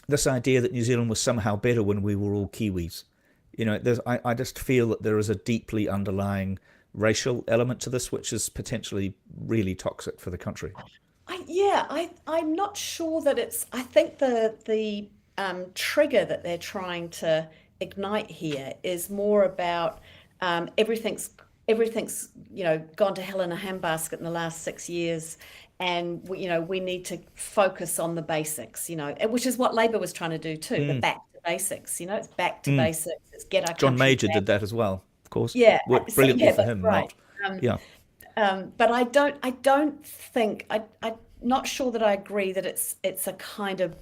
this idea that New Zealand was somehow better when we were all Kiwis. I just feel that there is a deeply underlying racial element to this, which is potentially really toxic for the country. I'm not sure that it's. I think the trigger that they're trying to ignite here is more about everything's gone to hell in a handbasket in the last 6 years. And we need to focus on the basics, which is what Labour was trying to do too. The back to basics, it's back to basics. It's get our John country Major back. did that as well, of course. Yeah, worked brilliantly for him. Right. But I don't think I'm not sure that I agree that it's a kind of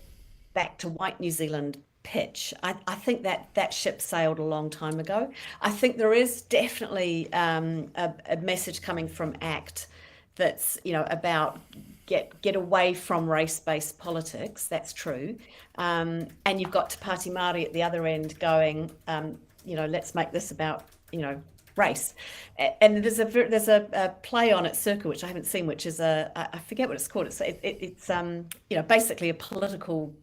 back to white New Zealand pitch. I think that ship sailed a long time ago. I think there is definitely a message coming from ACT that's about get away from race-based politics. That's true, and you've got Te Pāti Māori at the other end going, let's make this about race. And there's a play on at Circa, which I haven't seen, which is I forget what it's called. It's basically a political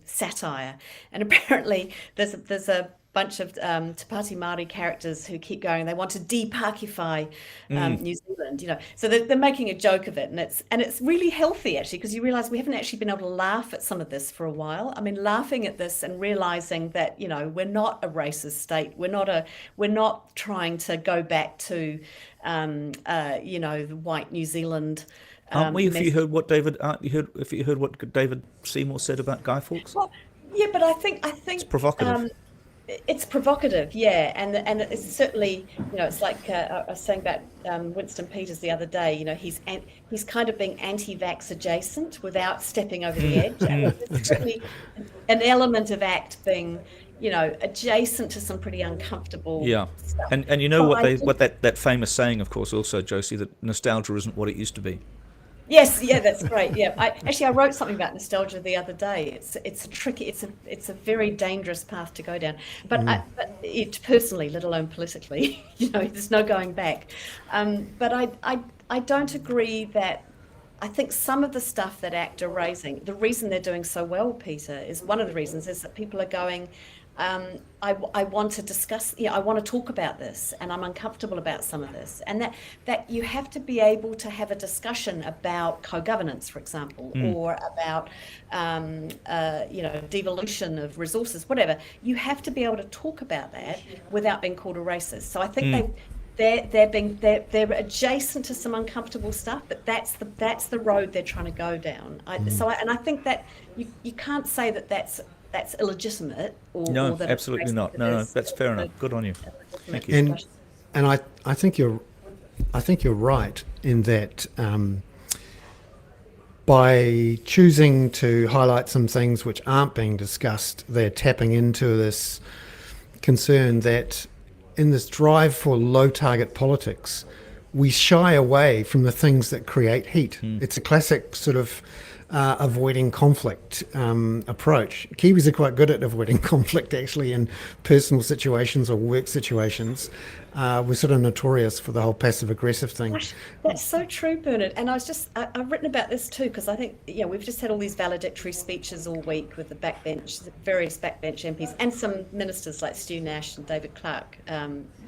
satire, and apparently there's a bunch of Te Pāti Māori characters who keep going. They want to de-Pākify New Zealand, So they're making a joke of it, and it's really healthy actually, because you realise we haven't actually been able to laugh at some of this for a while. I mean, laughing at this and realising that we're not a racist state. We're not trying to go back to the white New Zealand. Aren't we? If you heard what David Seymour said about Guy Fawkes? Well, yeah, but I think it's provocative. It's provocative, yeah, and it's certainly, it's like I was saying about Winston Peters the other day. He's kind of being anti-vax adjacent without stepping over the edge. And there's certainly an element of ACT being, adjacent to some pretty uncomfortable stuff. And what that famous saying, of course, also, Josie, that nostalgia isn't what it used to be. Yes, yeah, that's great. Yeah, I wrote something about nostalgia the other day. It's a tricky, it's a very dangerous path to go down. But it personally, let alone politically, there's no going back. But I don't agree that. I think some of the stuff that ACT are raising, the reason they're doing so well, Peter, is one of the reasons is that people are going. I want to discuss, I want to talk about this, and I'm uncomfortable about some of this, and that you have to be able to have a discussion about co-governance, for example, or about devolution of resources, whatever. You have to be able to talk about that without being called a racist. So I think they're adjacent to some uncomfortable stuff, but that's the road they're trying to go down. I think that you can't say that that's illegitimate or No, that absolutely not. No, that's fair enough. Good on you. Thank you. And I think you're right in that by choosing to highlight some things which aren't being discussed, they're tapping into this concern that in this drive for low target politics, we shy away from the things that create heat. It's a classic sort of avoiding conflict approach. Kiwis are quite good at avoiding conflict, actually, in personal situations or work situations. We're sort of notorious for the whole passive aggressive thing. Gosh, that's so true, Bernard. And I've written about this too, because I think, we've just had all these valedictory speeches all week with the various backbench MPs and some ministers like Stu Nash and David Clark,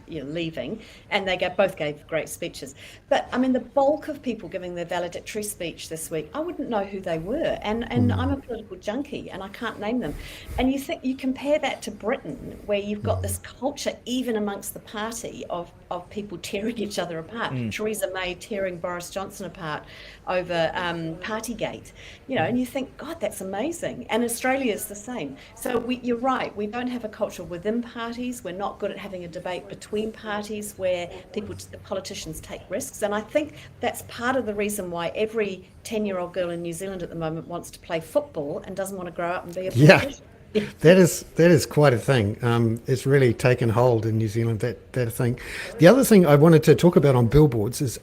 leaving, and both gave great speeches. But I mean, the bulk of people giving their valedictory speech this week, I wouldn't know who they were, and I'm a political junkie, and I can't name them. And you compare that to Britain, where you've got this culture, even amongst the party, of people tearing each other apart. Theresa May tearing Boris Johnson apart over Partygate, and you think, God, that's amazing. And Australia is the same. So you're right, we don't have a culture within parties. We're not good at having a debate between parties where the politicians take risks. And I think that's part of the reason why every 10-year-old girl in New Zealand at the moment wants to play football and doesn't want to grow up and be a politician. Yeah. That is quite a thing. It's really taken hold in New Zealand, that thing. The other thing I wanted to talk about on billboards is,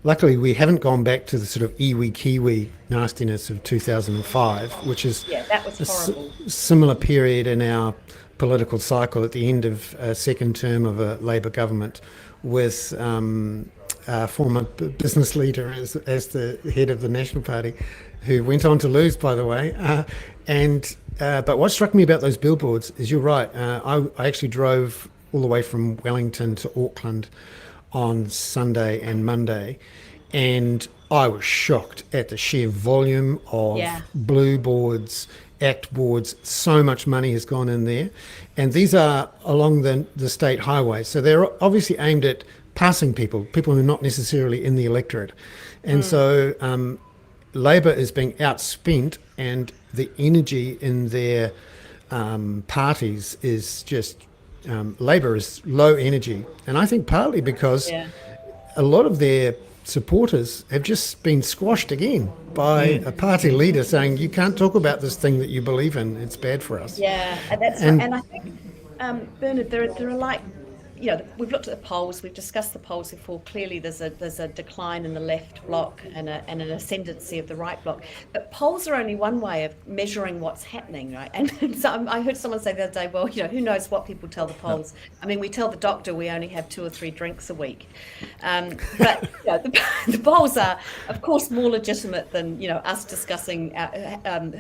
luckily we haven't gone back to the sort of iwi Kiwi nastiness of 2005, which is that was horrible. Similar period in our political cycle at the end of a second term of a Labour government, with a former business leader as the head of the National Party, who went on to lose, by the way. But what struck me about those billboards is, you're right, I actually drove all the way from Wellington to Auckland on Sunday and Monday, and I was shocked at the sheer volume of blue boards, ACT boards. So much money has gone in there, and these are along the state highway, so they're obviously aimed at passing people who are not necessarily in the electorate. And so Labour is being outspent, and the energy in their parties is just, Labour is low energy. And I think partly because a lot of their supporters have just been squashed again by a party leader saying, you can't talk about this thing that you believe in, it's bad for us. Yeah, and that's right. And I think, Bernard, there are like, we've looked at the polls, we've discussed the polls before. Clearly there's a decline in the left bloc and an ascendancy of the right bloc. But polls are only one way of measuring what's happening, right? And so I heard someone say the other day, well, who knows what people tell the polls? I mean, we tell the doctor we only have 2 or 3 drinks a week. But the polls are, of course, more legitimate than, us discussing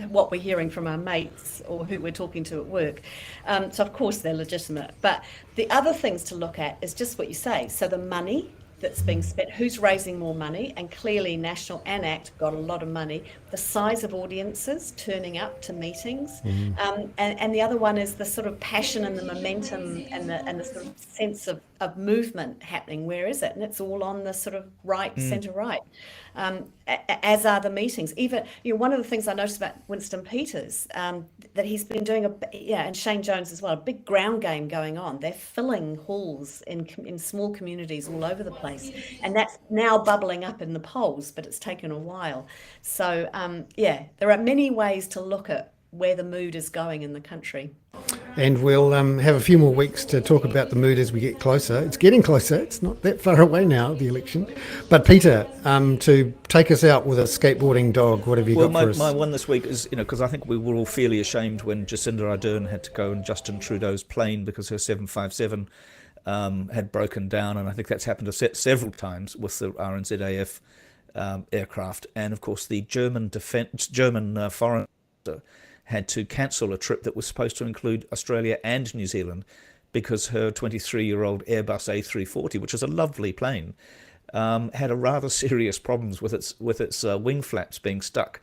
what we're hearing from our mates or who we're talking to at work. So, of course, they're legitimate. But the other things to look at is just what you say. So the money that's being spent, who's raising more money, and clearly National and ACT got a lot of money. The size of audiences turning up to meetings, and the other one is the sort of passion and the momentum and the sort of sense of movement happening. Where is it? And it's all on the sort of right, centre right, as are the meetings. Even one of the things I noticed about Winston Peters, that he's been doing and Shane Jones as well, a big ground game going on. They're filling halls in small communities all over the place, and that's now bubbling up in the polls, but it's taken a while. So there are many ways to look at where the mood is going in the country. And we'll have a few more weeks to talk about the mood as we get closer. It's getting closer. It's not that far away now, the election. But Peter, to take us out with a skateboarding dog, what have you got for us? My one this week is, because I think we were all fairly ashamed when Jacinda Ardern had to go in Justin Trudeau's plane because her 757 had broken down. And I think that's happened several times with the RNZAF aircraft. And, of course, the German foreign minister had to cancel a trip that was supposed to include Australia and New Zealand because her 23-year-old Airbus A340, which is a lovely plane, had a rather serious problems with its wing flaps being stuck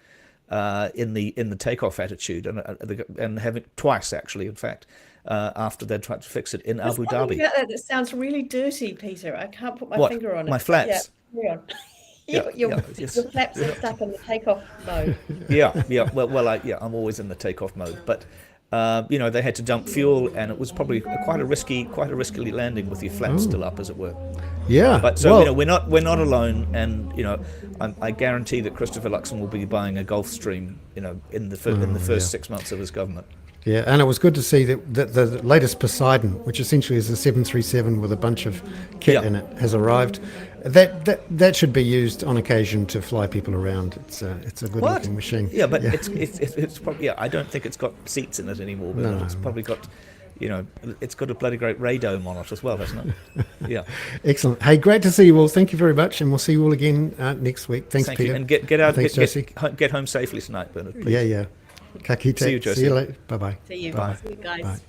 in the takeoff attitude, and having twice actually, in fact, after they tried to fix it in There's Abu something Dhabi. about that that sounds really dirty, Peter. I can't put my What? finger on it. My but flaps? Yeah, carry on. Yeah, Your yeah, yes. your flaps are stuck in the takeoff mode. Yeah. Well, I'm always in the takeoff mode, but they had to dump fuel, and it was probably quite a risky landing with your flaps still up, as it were. Yeah. But so well, we're not alone, and I guarantee that Christopher Luxon will be buying a Gulfstream, in the first 6 months of his government. Yeah, and it was good to see that the latest Poseidon, which essentially is a 737 with a bunch of kit in it, has arrived. That should be used on occasion to fly people around. It's a good looking machine. Yeah, but it's probably I don't think it's got seats in it anymore. But No. it's probably got, it's got a bloody great radome on it as well, hasn't it? Yeah. Excellent. Hey, great to see you all. Thank you very much, and we'll see you all again next week. Thanks, Thank Peter. you, and get out. Thanks, Josie. Get home safely tonight, Bernard. Please. Yeah. Ka kite. See you, Josie. See you later. Bye-bye. See you. Bye. See you guys. Bye.